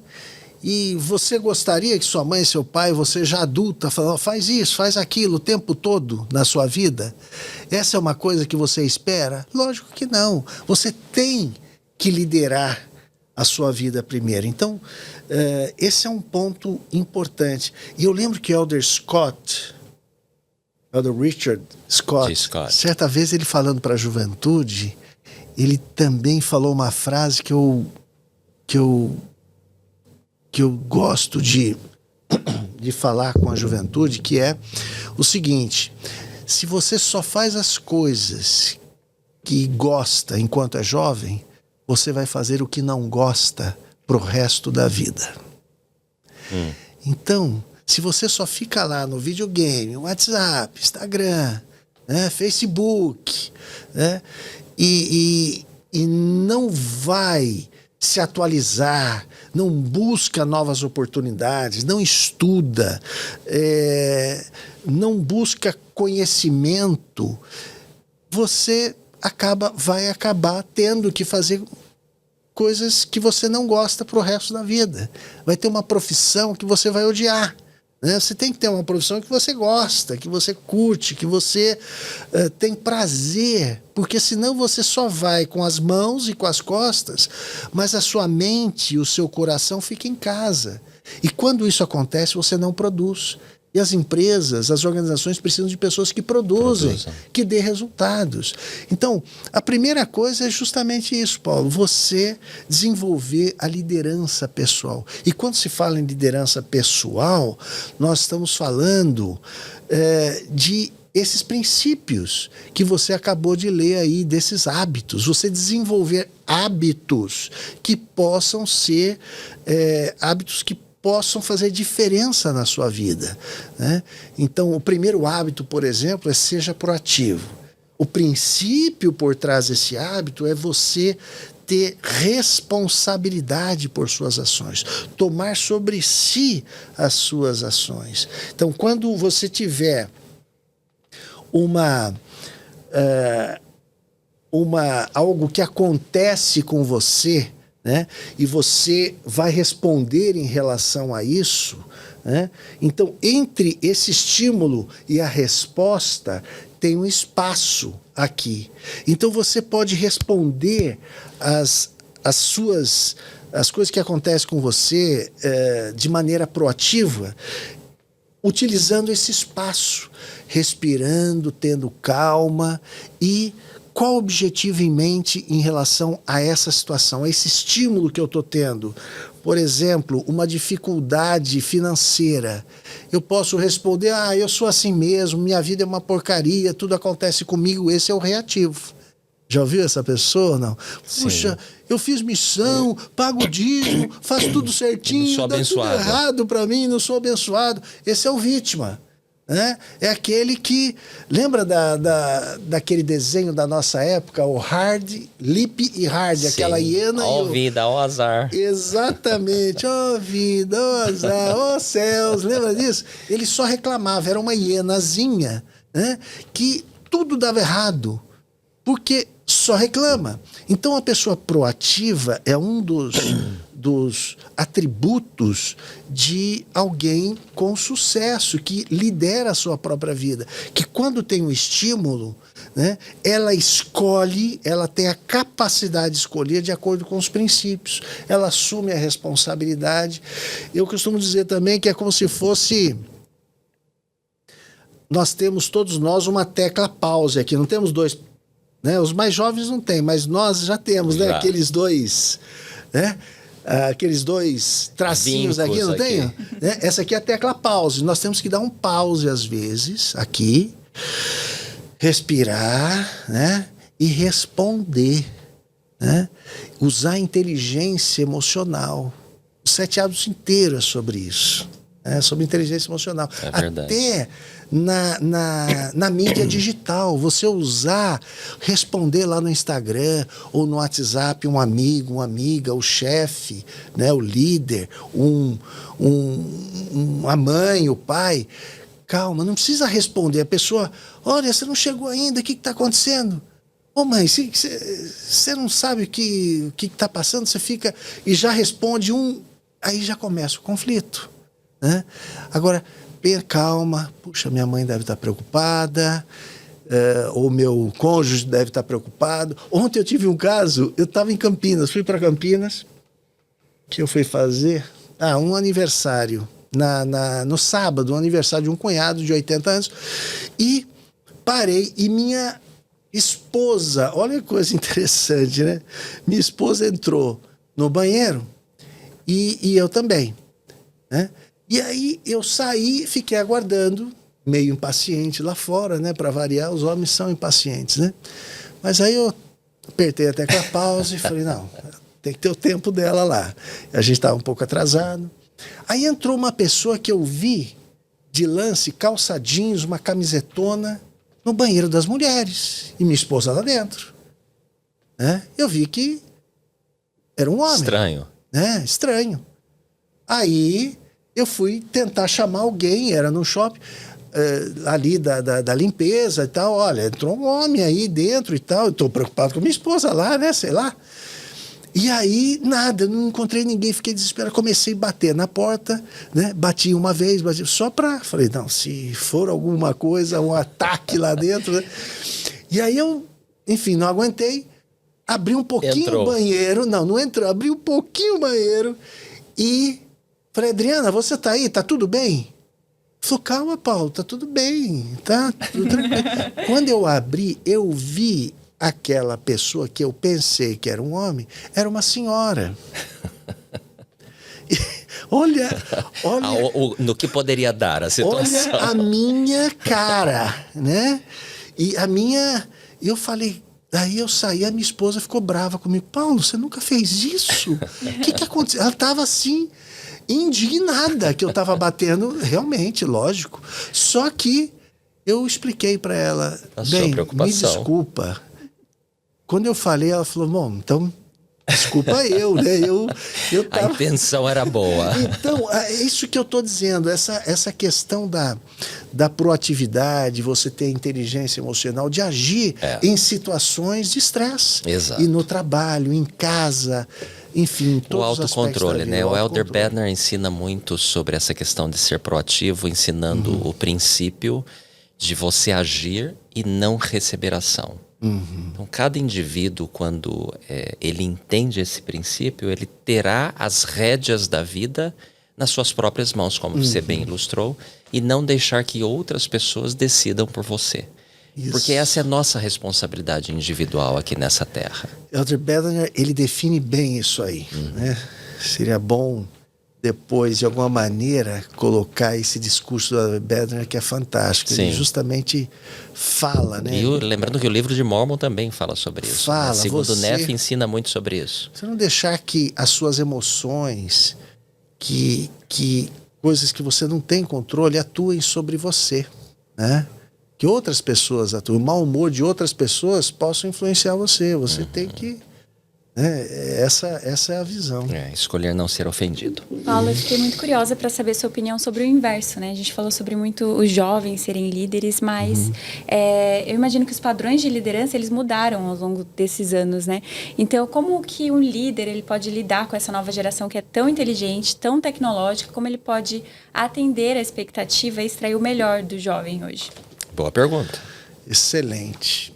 E você gostaria que sua mãe e seu pai, você já adulta, falando, faz isso, faz aquilo o tempo todo na sua vida? Essa é uma coisa que você espera? Lógico que não. Você tem que liderar a sua vida primeiro. Então, esse é um ponto importante. E eu lembro que Elder Richard Scott, certa vez ele falando para a juventude, ele também falou uma frase que eu gosto de falar com a juventude, que é o seguinte: se você só faz as coisas que gosta enquanto é jovem, você vai fazer o que não gosta pro resto da vida. Então, se você só fica lá no videogame, WhatsApp, Instagram, né, Facebook, né, e não vai se atualizar, não busca novas oportunidades, não estuda, não busca conhecimento, você vai acabar tendo que fazer coisas que você não gosta pro resto da vida. Vai ter uma profissão que você vai odiar, né? Você tem que ter uma profissão que você gosta, que você curte, que você tem prazer, porque senão você só vai com as mãos e com as costas, mas a sua mente e o seu coração ficam em casa. E quando isso acontece, você não produz. E as empresas, as organizações precisam de pessoas que produzem, que dê resultados. Então, a primeira coisa é justamente isso, Paulo, você desenvolver a liderança pessoal. E quando se fala em liderança pessoal, nós estamos falando de esses princípios que você acabou de ler aí, desses hábitos. Você desenvolver hábitos que possam ser hábitos que possam fazer diferença na sua vida, né? Então, o primeiro hábito, por exemplo, é seja proativo. O princípio por trás desse hábito é você ter responsabilidade por suas ações, tomar sobre si as suas ações. Então, quando você tiver algo que acontece com você, né, e você vai responder em relação a isso, né? Então, entre esse estímulo e a resposta, tem um espaço aqui. Então, você pode responder as coisas que acontecem com você de maneira proativa, utilizando esse espaço, respirando, tendo calma. E qual o objetivo em mente em relação a essa situação, a esse estímulo que eu estou tendo? Por exemplo, uma dificuldade financeira. Eu posso responder, eu sou assim mesmo, minha vida é uma porcaria, tudo acontece comigo. Esse é o reativo. Já ouviu essa pessoa? Não. Puxa, eu fiz missão, pago dízimo, faço tudo certinho, dá tudo errado para mim, não sou abençoado. Esse é o vítima. Né? É aquele que... Lembra daquele desenho da nossa época, o Hard, Lip e Hard, sim, aquela hiena... Ó vida, ó azar. Exatamente, ó vida, ó azar, ó céus, lembra disso? Ele só reclamava, era uma hienazinha, né? Que tudo dava errado, porque só reclama. Então a pessoa proativa é um dos atributos de alguém com sucesso, que lidera a sua própria vida, que quando tem um estímulo, né, ela escolhe, ela tem a capacidade de escolher de acordo com os princípios, ela assume a responsabilidade. Eu costumo dizer também que é como se fosse... Nós temos, todos nós, uma tecla pause aqui, não temos dois... Né? Os mais jovens não têm, mas nós já temos, né? Aqueles dois... Né? Aqueles dois tracinhos aqui, não tem? Né? Essa aqui é a tecla pause. Nós temos que dar um pause às vezes, aqui, respirar, né? E responder, né? Usar a inteligência emocional. O 7 hábitos inteiro é sobre isso, né? Sobre inteligência emocional. É verdade. Até na mídia digital, você usar, responder lá no Instagram ou no WhatsApp um amigo, uma amiga, o chefe, né, o líder, a mãe, o pai. Calma, não precisa responder. A pessoa, olha, você não chegou ainda, o que está acontecendo? Ô mãe, você não sabe o que está passando, você fica e já responde aí já começa o conflito, né? Agora, calma, puxa, minha mãe deve estar preocupada, ou meu cônjuge deve estar preocupado. Ontem eu tive um caso, eu estava em Campinas, fui para Campinas, que eu fui fazer um aniversário, no sábado, um aniversário de um cunhado de 80 anos, e parei, e minha esposa, olha que coisa interessante, né? Minha esposa entrou no banheiro, e eu também, né? E aí eu saí, fiquei aguardando, meio impaciente lá fora, né? Para variar, os homens são impacientes, né? Mas aí eu apertei a tecla pause e falei, não, tem que ter o tempo dela lá. A gente estava um pouco atrasado. Aí entrou uma pessoa que eu vi de lance, calça jeans, uma camisetona, no banheiro das mulheres. E minha esposa lá dentro, né? Eu vi que era um homem. Estranho. Né? Estranho. Aí... eu fui tentar chamar alguém, era no shopping, ali da limpeza e tal. Olha, entrou um homem aí dentro e tal. Eu estou preocupado com minha esposa lá, né? Sei lá. E aí, nada, não encontrei ninguém, fiquei desesperado. Comecei a bater na porta, né? Bati uma vez, só para... falei, não, se for alguma coisa, um ataque lá dentro, né? E aí eu, enfim, não aguentei. Abri um pouquinho o banheiro. Não entrou. Abri um pouquinho o banheiro e... falei, Adriana, você tá aí? Tá tudo bem? Falou, calma, Paulo, tá tudo bem. Tá tudo tranquilo. Quando eu abri, eu vi aquela pessoa que eu pensei que era um homem, era uma senhora. E, olha... no que poderia dar a situação. Olha a minha cara, né? E a minha... eu falei... Daí eu saí, a minha esposa ficou brava comigo. Paulo, você nunca fez isso? O que aconteceu? Ela tava assim... indignada que eu estava batendo, realmente, lógico. Só que eu expliquei para ela, bem, me desculpa. Quando eu falei, ela falou, bom, então, desculpa eu, né? Eu tava... A intenção era boa. Então, é isso que eu estou dizendo, essa questão da proatividade, você ter inteligência emocional, de agir em situações de estresse. Exato. E no trabalho, em casa... enfim, todos o autocontrole, né? O Elder autocontrole. Bednar ensina muito sobre essa questão de ser proativo, ensinando o princípio de você agir e não receber ação. Então, cada indivíduo, quando ele entende esse princípio, ele terá as rédeas da vida nas suas próprias mãos, como você bem ilustrou, e não deixar que outras pessoas decidam por você. Isso. Porque essa é a nossa responsabilidade individual aqui nessa terra. Elder Bednar, ele define bem isso aí, né? Seria bom depois, de alguma maneira, colocar esse discurso do Elder Bednar, que é fantástico. Sim. Ele justamente fala, né? E lembrando que o livro de Mormon também fala sobre isso. Fala, né? Segundo Neff, ensina muito sobre isso. Você não deixar que as suas emoções, que coisas que você não tem controle, atuem sobre você, né? Que outras pessoas atuem, o mau humor de outras pessoas possam influenciar você. Você tem que Essa é a visão. Escolher não ser ofendido. Paulo, eu fiquei muito curiosa para saber sua opinião sobre o inverso, né? A gente falou sobre muito os jovens serem líderes, mas eu imagino que os padrões de liderança, eles mudaram ao longo desses anos, né? Então, como que um líder ele pode lidar com essa nova geração que é tão inteligente, tão tecnológica, como ele pode atender a expectativa e extrair o melhor do jovem hoje? Boa pergunta. Excelente.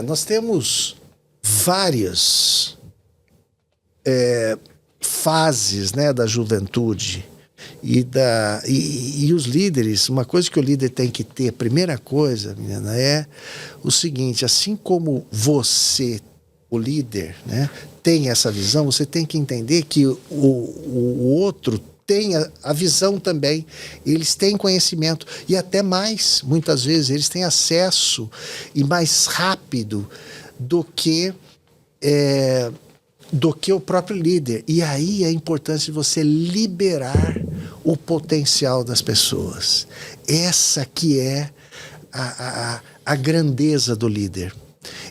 Nós temos várias fases, né, da juventude e os líderes. Uma coisa que o líder tem que ter, a primeira coisa, menina, é o seguinte: assim como você, o líder, né, tem essa visão, você tem que entender que o outro tem a visão também. Eles têm conhecimento e até mais, muitas vezes eles têm acesso e mais rápido do que o próprio líder. E aí é importante você liberar o potencial das pessoas. Essa que é a grandeza do líder.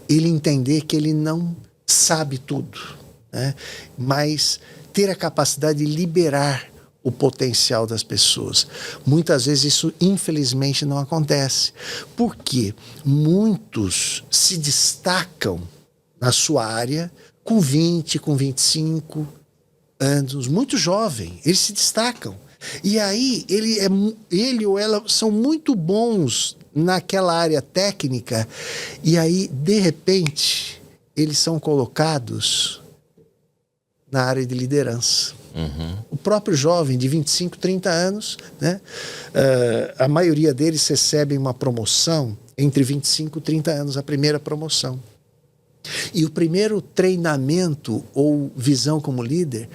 Ele entender que ele não sabe tudo, né? Mas ter a capacidade de liberar o potencial das pessoas. Muitas vezes isso, infelizmente, não acontece. Porque muitos se destacam na sua área com 20, com 25 anos, muito jovem, eles se destacam. E aí ele ou ela são muito bons naquela área técnica, e aí, de repente, eles são colocados na área de liderança. O próprio jovem de 25, 30 anos, né? A maioria deles recebem uma promoção entre 25 e 30 anos, a primeira promoção. E o primeiro treinamento ou visão como líder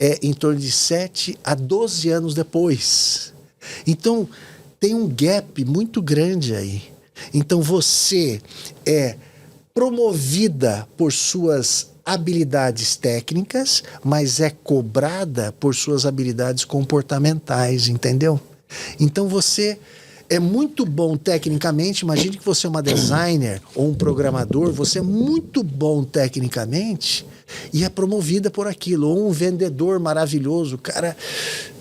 é em torno de 7 a 12 anos depois. Então, tem um gap muito grande aí. Então, você é promovida por suas habilidades técnicas, mas é cobrada por suas habilidades comportamentais, entendeu? Então, você é muito bom tecnicamente. Imagine que você é uma designer ou um programador, você é muito bom tecnicamente e é promovida por aquilo. Ou um vendedor maravilhoso, o cara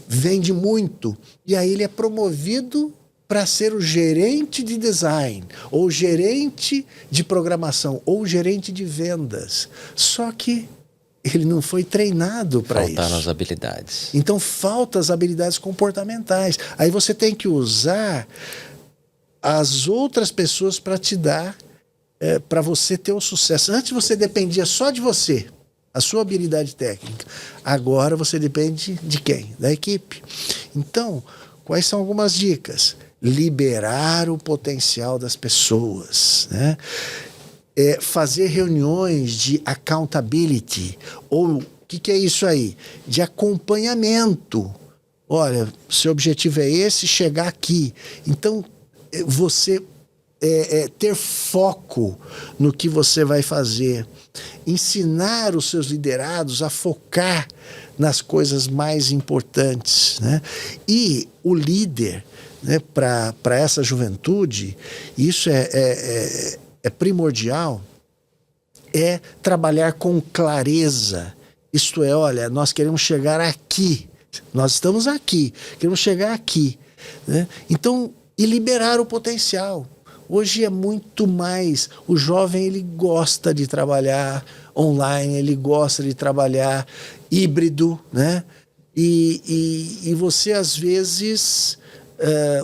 vende muito, e aí ele é promovido para ser o gerente de design, ou gerente de programação, ou gerente de vendas. Só que ele não foi treinado para isso. Faltaram as habilidades. Então, faltam as habilidades comportamentais. Aí você tem que usar as outras pessoas para te dar, para você ter o sucesso. Antes você dependia só de você, a sua habilidade técnica. Agora você depende de quem? Da equipe. Então, quais são algumas dicas? Liberar o potencial das pessoas, né? Fazer reuniões de accountability, ou o que é isso aí? De acompanhamento. Olha, seu objetivo é esse, chegar aqui. Então, você ter foco no que você vai fazer. Ensinar os seus liderados a focar nas coisas mais importantes, né? E o líder, né, para essa juventude, isso é primordial, é trabalhar com clareza. Isto é, olha, nós queremos chegar aqui, nós estamos aqui, queremos chegar aqui, né? Então, e liberar o potencial. Hoje é muito mais, o jovem ele gosta de trabalhar online, ele gosta de trabalhar híbrido, né? E você às vezes,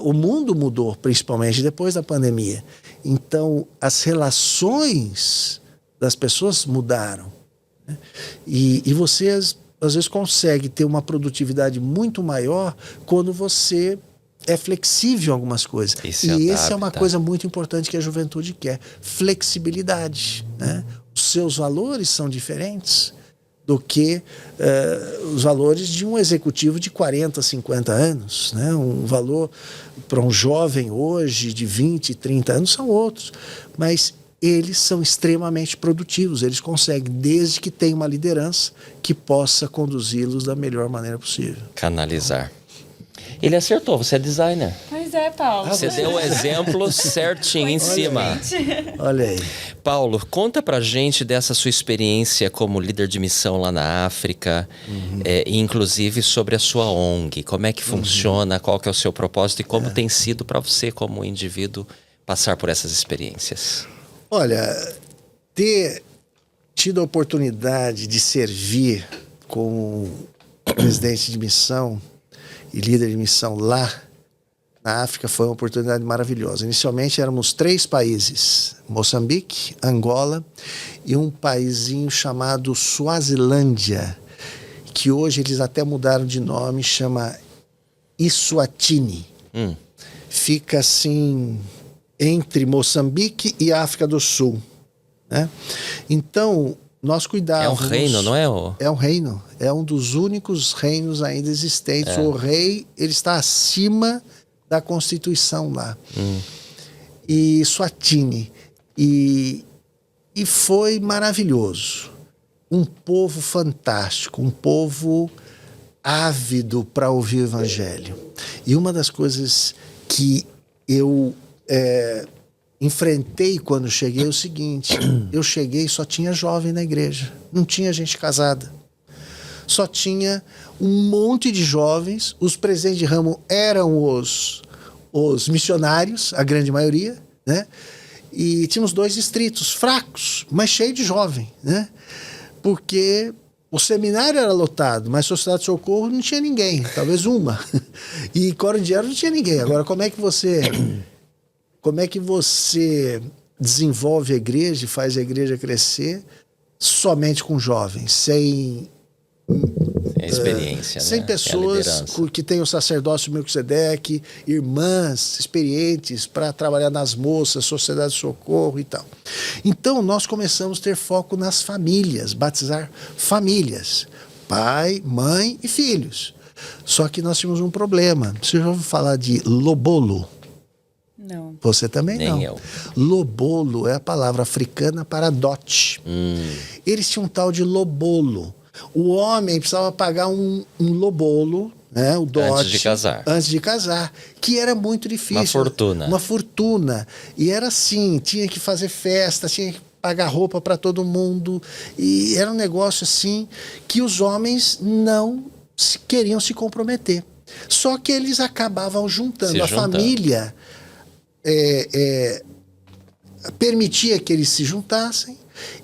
o mundo mudou, principalmente depois da pandemia. Então, as relações das pessoas mudaram, né? E você, às vezes, consegue ter uma produtividade muito maior quando você é flexível em algumas coisas. E essa é uma coisa muito importante que a juventude quer. Flexibilidade, né? Os seus valores são diferentes do que os valores de um executivo de 40, 50 anos, né? Um valor para um jovem hoje de 20, 30 anos são outros, mas eles são extremamente produtivos, eles conseguem, desde que tenha uma liderança que possa conduzi-los da melhor maneira possível. Canalizar. Ele acertou, você é designer. Pois é, Paulo. Você deu o exemplo certinho em cima. Olha aí. Paulo, conta pra gente dessa sua experiência como líder de missão lá na África, e inclusive sobre a sua ONG. Como é que funciona, qual que é o seu propósito e como tem sido para você como indivíduo passar por essas experiências? Olha, ter tido a oportunidade de servir como presidente de missão e líder de missão lá na África foi uma oportunidade maravilhosa. Inicialmente éramos 3 países, Moçambique, Angola e um paísinho chamado Suazilândia, que hoje eles até mudaram de nome, chama Eswatini. Fica assim entre Moçambique e África do Sul, né? Então, nós cuidávamos... É um reino, não é? É um reino. É um dos únicos reinos ainda existentes. O rei, ele está acima da Constituição lá. E Eswatini. E foi maravilhoso. Um povo fantástico, um povo ávido para ouvir o Evangelho. E uma das coisas que eu enfrentei quando cheguei é o seguinte: eu cheguei e só tinha jovem na igreja, não tinha gente casada. Só tinha um monte de jovens, os presidentes de ramo eram os missionários, a grande maioria, né? E tínhamos 2 distritos fracos, mas cheios de jovem, né? Porque o seminário era lotado, mas Sociedade de Socorro não tinha ninguém, talvez uma. E Coro de Dinheiro não tinha ninguém. Agora, como é que você desenvolve a igreja e faz a igreja crescer somente com jovens, sem experiência, sem né? pessoas que têm o sacerdócio Melquisedeque, irmãs experientes para trabalhar nas moças, Sociedade de Socorro e tal. Então nós começamos a ter foco nas famílias, batizar famílias, pai, mãe e filhos. Só que nós tínhamos um problema. Você já ouviu falar de lobolo? Não. Você também Nem não. eu. Lobolo é a palavra africana para dote. Eles tinham um tal de lobolo. O homem precisava pagar um lobolo, né, o dote, antes de casar, que era muito difícil. Uma fortuna. Uma fortuna. E era assim, tinha que fazer festa, tinha que pagar roupa para todo mundo. E era um negócio assim que os homens não queriam se comprometer. Só que eles acabavam juntando. A família permitia que eles se juntassem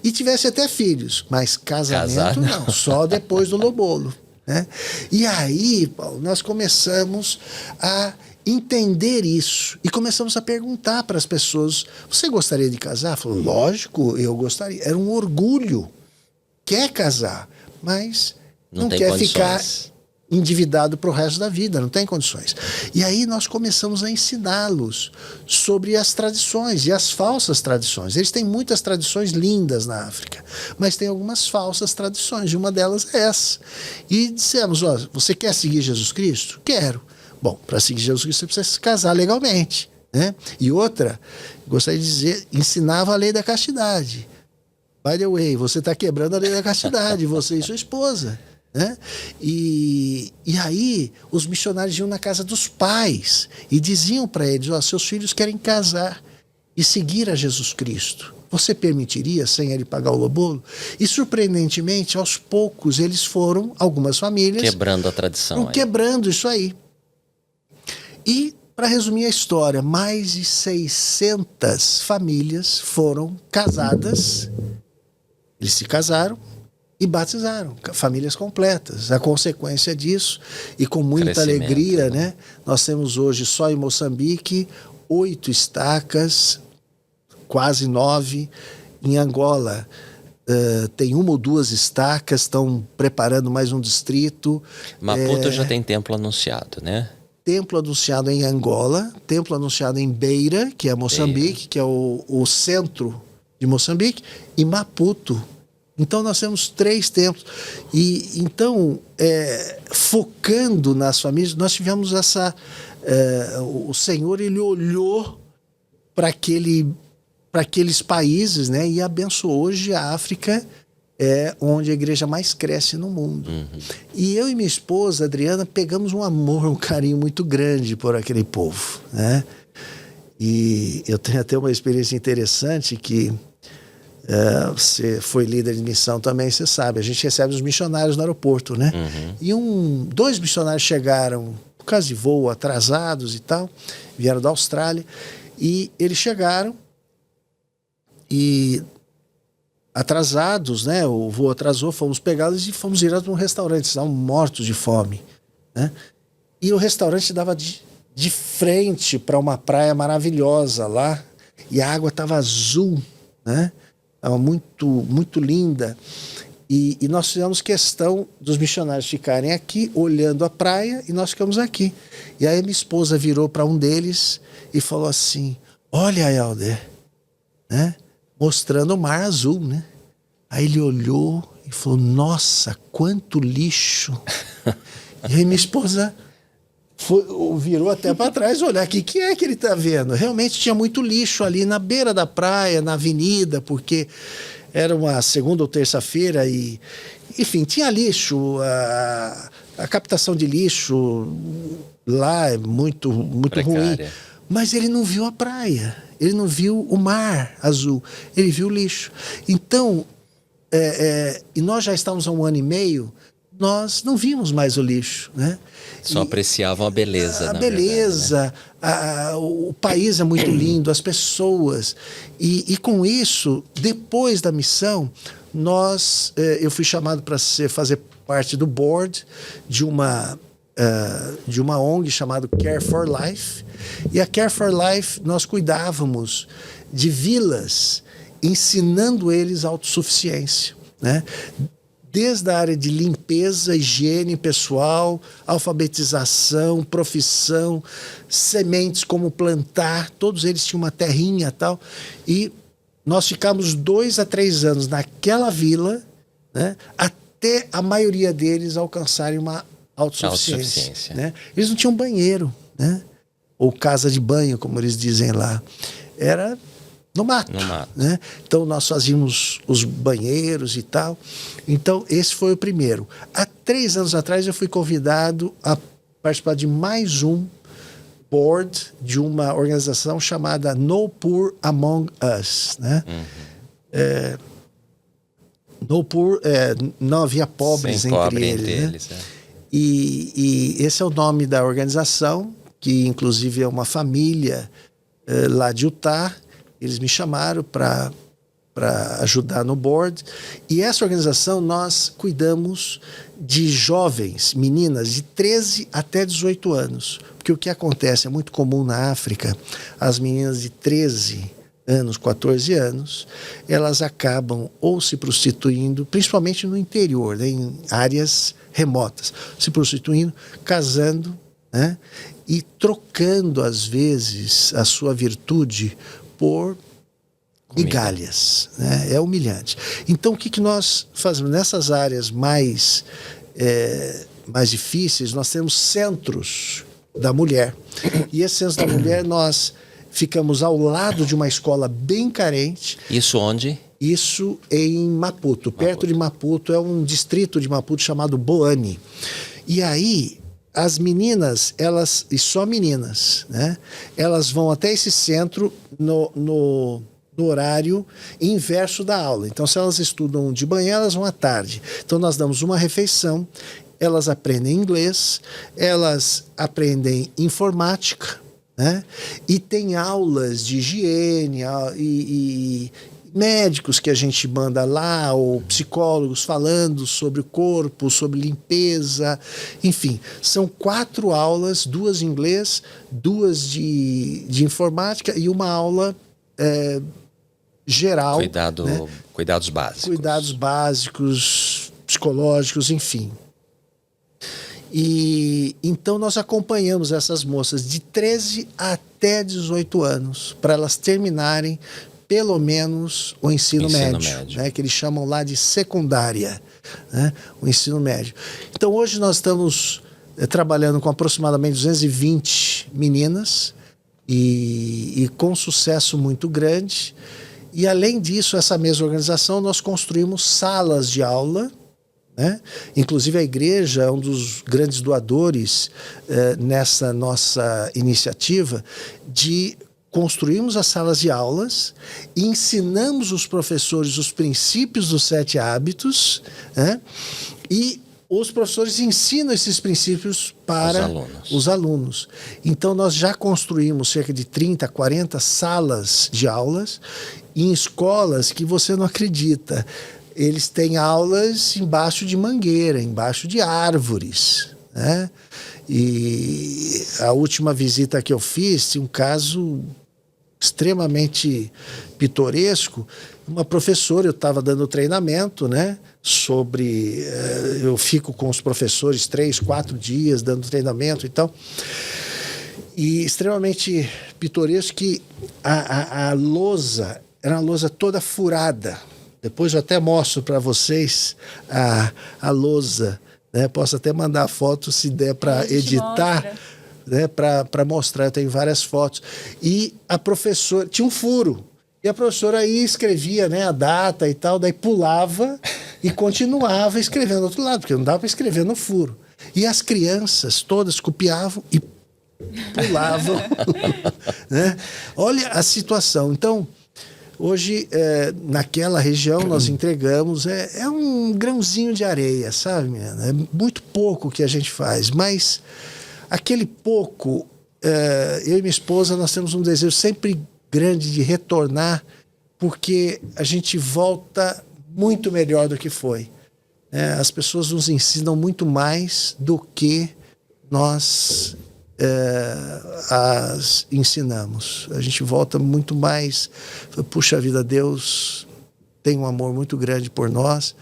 e tivessem até filhos, mas casamento não, só depois do lobolo, né? E aí, Paulo, nós começamos a entender isso e começamos a perguntar para as pessoas: você gostaria de casar? Falou, lógico, eu gostaria. Era um orgulho. Quer casar, mas não quer ficar endividado para o resto da vida, não tem condições. E aí nós começamos a ensiná-los sobre as tradições e as falsas tradições. Eles têm muitas tradições lindas na África, mas tem algumas falsas tradições, e uma delas é essa. E dissemos, ó, você quer seguir Jesus Cristo? Quero. Bom, para seguir Jesus Cristo você precisa se casar legalmente, né? E outra, gostaria de dizer, ensinava a lei da castidade. By the way, você está quebrando a lei da castidade, você e sua esposa, né? E aí os missionários iam na casa dos pais e diziam para eles: ó, seus filhos querem casar e seguir a Jesus Cristo, você permitiria sem ele pagar o lobolo? E surpreendentemente, aos poucos eles foram, algumas famílias, quebrando a tradição, quebrando isso aí. E para resumir a história, mais de 600 famílias foram casadas, eles se casaram e batizaram, famílias completas. A consequência disso, e com muita alegria, né? Nós temos hoje só em Moçambique 8 estacas, quase 9. Em Angola tem 1 ou 2 estacas, estão preparando mais um distrito. Maputo já tem templo anunciado, né? Templo anunciado em Angola, templo anunciado em Beira, que é Moçambique, que é o centro de Moçambique, e Maputo. Então nós temos 3 templos. E então, focando nas famílias, nós tivemos essa... o Senhor, ele olhou para aqueles países, né, e abençoou. Hoje a África é onde a igreja mais cresce no mundo. E eu e minha esposa, Adriana, pegamos um amor, um carinho muito grande por aquele povo, né? E eu tenho até uma experiência interessante que você foi líder de missão também, você sabe, a gente recebe os missionários no aeroporto, né? E dois missionários chegaram, por causa de voo, atrasados e tal, vieram da Austrália, e eles chegaram e atrasados, né? O voo atrasou, fomos pegá-los e fomos direto para um restaurante, estavam mortos de fome, né? E o restaurante dava de frente para uma praia maravilhosa lá, e a água estava azul, né? Estava muito, muito linda. E nós fizemos questão dos missionários ficarem aqui, olhando a praia, e nós ficamos aqui. E aí minha esposa virou para um deles e falou assim: olha, Helder, né? Mostrando o mar azul, né? Aí ele olhou e falou: nossa, quanto lixo. E aí minha esposa virou até para trás olhar, o que é que ele está vendo? Realmente tinha muito lixo ali na beira da praia, na avenida, porque era uma segunda ou terça-feira e, enfim, tinha lixo, a captação de lixo lá é muito, muito ruim. Mas ele não viu a praia, ele não viu o mar azul, ele viu o lixo. Então, e nós já estávamos há 1 ano e meio, nós não vimos mais o lixo, né? Só apreciavam a beleza, a beleza, verdade, né? O país é muito lindo, as pessoas. E com isso, depois da missão, eu fui chamado para fazer parte do board de uma ONG chamada Care for Life. E a Care for Life, nós cuidávamos de vilas, ensinando eles autossuficiência, né? Desde a área de limpeza, higiene pessoal, alfabetização, profissão, sementes, como plantar, todos eles tinham uma terrinha e tal. E nós ficamos 2 a 3 anos naquela vila, né, até a maioria deles alcançarem uma autossuficiência. Né? Eles não tinham banheiro, né? Ou casa de banho, como eles dizem lá. Era no mato. Né? Então nós fazíamos os banheiros e tal. Então esse foi o primeiro. Há 3 anos atrás eu fui convidado a participar de mais um board de uma organização chamada No Poor Among Us, né? No Poor, não havia pobres entre eles, né? E esse é o nome da organização, que inclusive é uma família lá de Utah. Eles me chamaram para ajudar no board. E essa organização nós cuidamos de jovens, meninas de 13 até 18 anos. Porque o que acontece é muito comum na África, as meninas de 13 anos, 14 anos, elas acabam ou se prostituindo, principalmente no interior, né, em áreas remotas, se prostituindo, casando, né, e trocando, às vezes, a sua virtude por migalhas, né? É humilhante. Então, o que nós fazemos? Nessas áreas mais difíceis, nós temos centros da mulher. E esses centros da mulher, nós ficamos ao lado de uma escola bem carente. Isso onde? Isso em Maputo. Perto de Maputo, é um distrito de Maputo chamado Boane. E aí, as meninas, e só meninas, né? Elas vão até esse centro no horário inverso da aula. Então, se elas estudam de manhã, elas vão à tarde. Então, nós damos uma refeição, elas aprendem inglês, elas aprendem informática, né? E tem aulas de higiene e médicos que a gente manda lá, ou psicólogos falando sobre o corpo, sobre limpeza, enfim. São 4 aulas, 2 de inglês, 2 de informática e uma aula geral. Né? Cuidados básicos. Cuidados básicos, psicológicos, enfim. E então nós acompanhamos essas moças de 13 até 18 anos para elas terminarem pelo menos o ensino médio. Né, que eles chamam lá de secundária, né, o ensino médio. Então hoje nós estamos trabalhando com aproximadamente 220 meninas e com sucesso muito grande. E além disso, essa mesma organização, nós construímos salas de aula, né? Inclusive a igreja é um dos grandes doadores nessa nossa iniciativa de construirmos as salas de aulas e ensinamos os professores os princípios dos 7 hábitos, né? E os professores ensinam esses princípios para os alunos. Então, nós já construímos cerca de 30, 40 salas de aulas em escolas que você não acredita. Eles têm aulas embaixo de mangueira, embaixo de árvores, né? E a última visita que eu fiz, um caso extremamente pitoresco, uma professora, eu estava dando treinamento, né, sobre... eu fico com os professores 3, 4 dias dando treinamento e tal. E extremamente pitoresco que a lousa, era uma lousa toda furada. Depois eu até mostro para vocês a lousa, né? Posso até mandar a foto se der para editar, né? Para mostrar. Eu tenho várias fotos. E a professora tinha um furo. E a professora aí escrevia, né, a data e tal, daí pulava e continuava escrevendo do outro lado, porque não dava para escrever no furo. E as crianças todas copiavam e pulavam. Né? Olha a situação. Então, hoje, naquela região, nós entregamos, é um grãozinho de areia, sabe? É muito pouco que a gente faz, mas aquele pouco, eu e minha esposa, nós temos um desejo sempre grande de retornar, porque a gente volta muito melhor do que foi. As pessoas nos ensinam muito mais do que nós as ensinamos. A gente volta muito mais. Puxa vida, Deus tem um amor muito grande por nós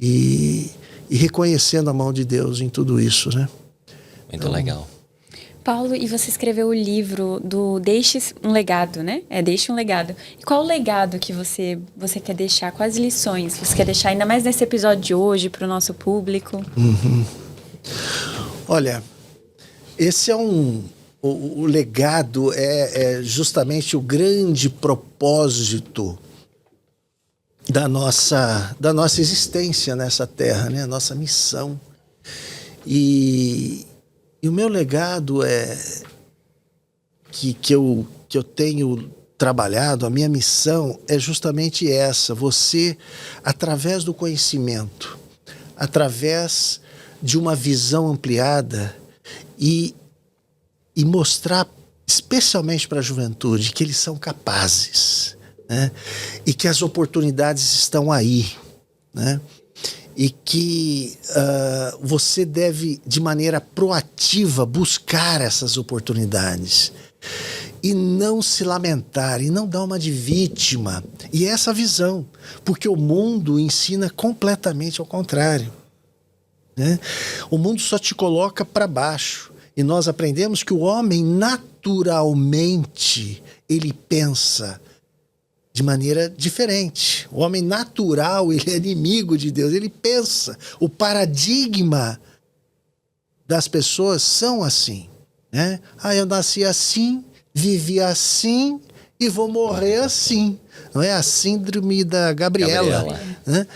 e reconhecendo a mão de Deus em tudo isso, né? Muito legal. Paulo, e você escreveu o livro do Deixe um Legado, né? Deixe um Legado. E qual o legado que você quer deixar? Quais lições você quer deixar, ainda mais nesse episódio de hoje, para o nosso público? Olha, esse é o legado é justamente o grande propósito da nossa existência nessa terra, né? A nossa missão. E o meu legado é que eu tenho trabalhado, a minha missão é justamente essa: você, através do conhecimento, através de uma visão ampliada e mostrar, especialmente para a juventude, que eles são capazes, né? E que as oportunidades estão aí, né? E que você deve, de maneira proativa, buscar essas oportunidades e não se lamentar, e não dar uma de vítima. E essa visão, porque o mundo ensina completamente ao contrário, né? O mundo só te coloca para baixo. E nós aprendemos que o homem, naturalmente, ele pensa de maneira diferente. O homem natural, ele é inimigo de Deus, ele pensa. O paradigma das pessoas são assim, né? Eu nasci assim, vivi assim e vou morrer assim. Não é a síndrome da Gabriela. Né?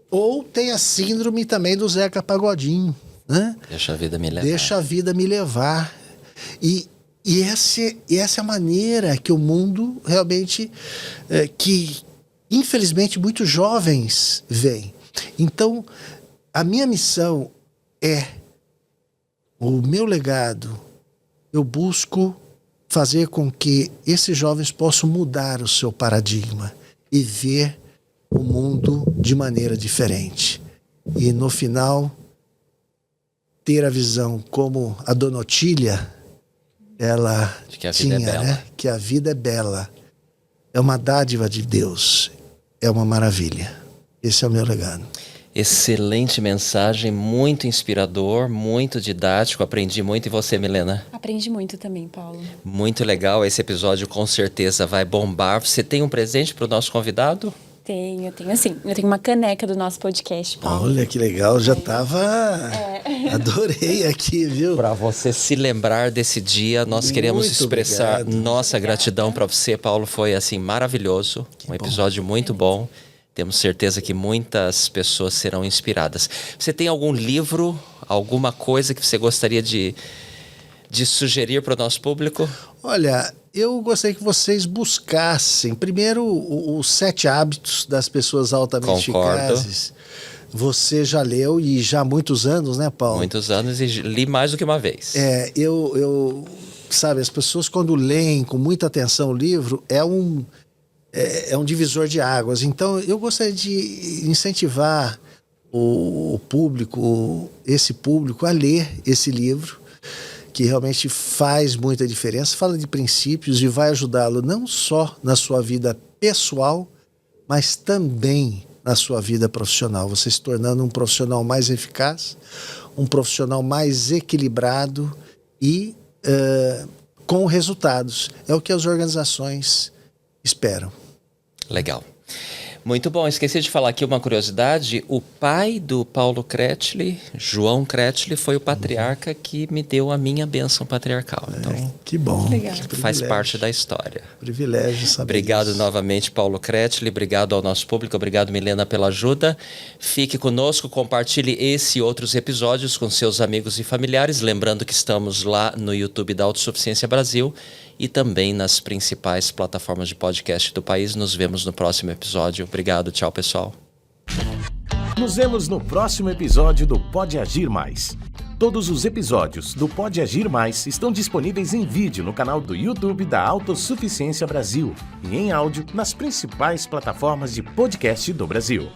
Ou tem a síndrome também do Zeca Pagodinho, né? Deixa a vida me levar. Deixa a vida me levar. E essa é a maneira que o mundo realmente, que infelizmente muitos jovens veem. Então, a minha missão o meu legado, eu busco fazer com que esses jovens possam mudar o seu paradigma e ver o mundo de maneira diferente. E no final, ter a visão como a Dona Otília, ela tinha, né? Que a vida é bela. É uma dádiva de Deus. É uma maravilha. Esse é o meu legado. Excelente mensagem, muito inspirador, muito didático. Aprendi muito. E você, Milena? Aprendi muito também, Paulo. Muito legal. Esse episódio com certeza vai bombar. Você tem um presente para o nosso convidado? Tenho sim. Eu tenho uma caneca do nosso podcast, Paulo. Olha que legal, já tava... Adorei aqui, viu? Para você se lembrar desse dia, nós queremos Muito expressar obrigado. nossa gratidão para você, Paulo. Foi assim maravilhoso, um episódio muito bom. Temos certeza que muitas pessoas serão inspiradas. Você tem algum livro, alguma coisa que você gostaria de sugerir para o nosso público? Olha, eu gostaria que vocês buscassem primeiro os 7 hábitos das pessoas altamente Concordo. eficazes. Você já leu e já há muitos anos, né, Paulo? Muitos anos e li mais do que uma vez. Sabe, as pessoas quando leem com muita atenção o livro, é um divisor de águas. Então, eu gostaria de incentivar o público, esse público, a ler esse livro, que realmente faz muita diferença, fala de princípios e vai ajudá-lo não só na sua vida pessoal, mas também na sua vida profissional. Você se tornando um profissional mais eficaz, um profissional mais equilibrado e com resultados. É o que as organizações esperam. Legal. Muito bom. Esqueci de falar aqui uma curiosidade. O pai do Paulo Kretschli, João Kretschli, foi o patriarca que me deu a minha bênção patriarcal. Então, Que bom. Legal. Que faz privilégio. parte da história. Privilégio saber Obrigado disso. novamente, Paulo Kretschli. Obrigado ao nosso público. Obrigado, Milena, pela ajuda. Fique conosco, compartilhe esse e outros episódios com seus amigos e familiares. Lembrando que estamos lá no YouTube da Autossuficiência Brasil e também nas principais plataformas de podcast do país. Nos vemos no próximo episódio. Obrigado. Tchau, pessoal. Nos vemos no próximo episódio do Pode Agir Mais. Todos os episódios do Pode Agir Mais estão disponíveis em vídeo no canal do YouTube da Autossuficiência Brasil e em áudio nas principais plataformas de podcast do Brasil.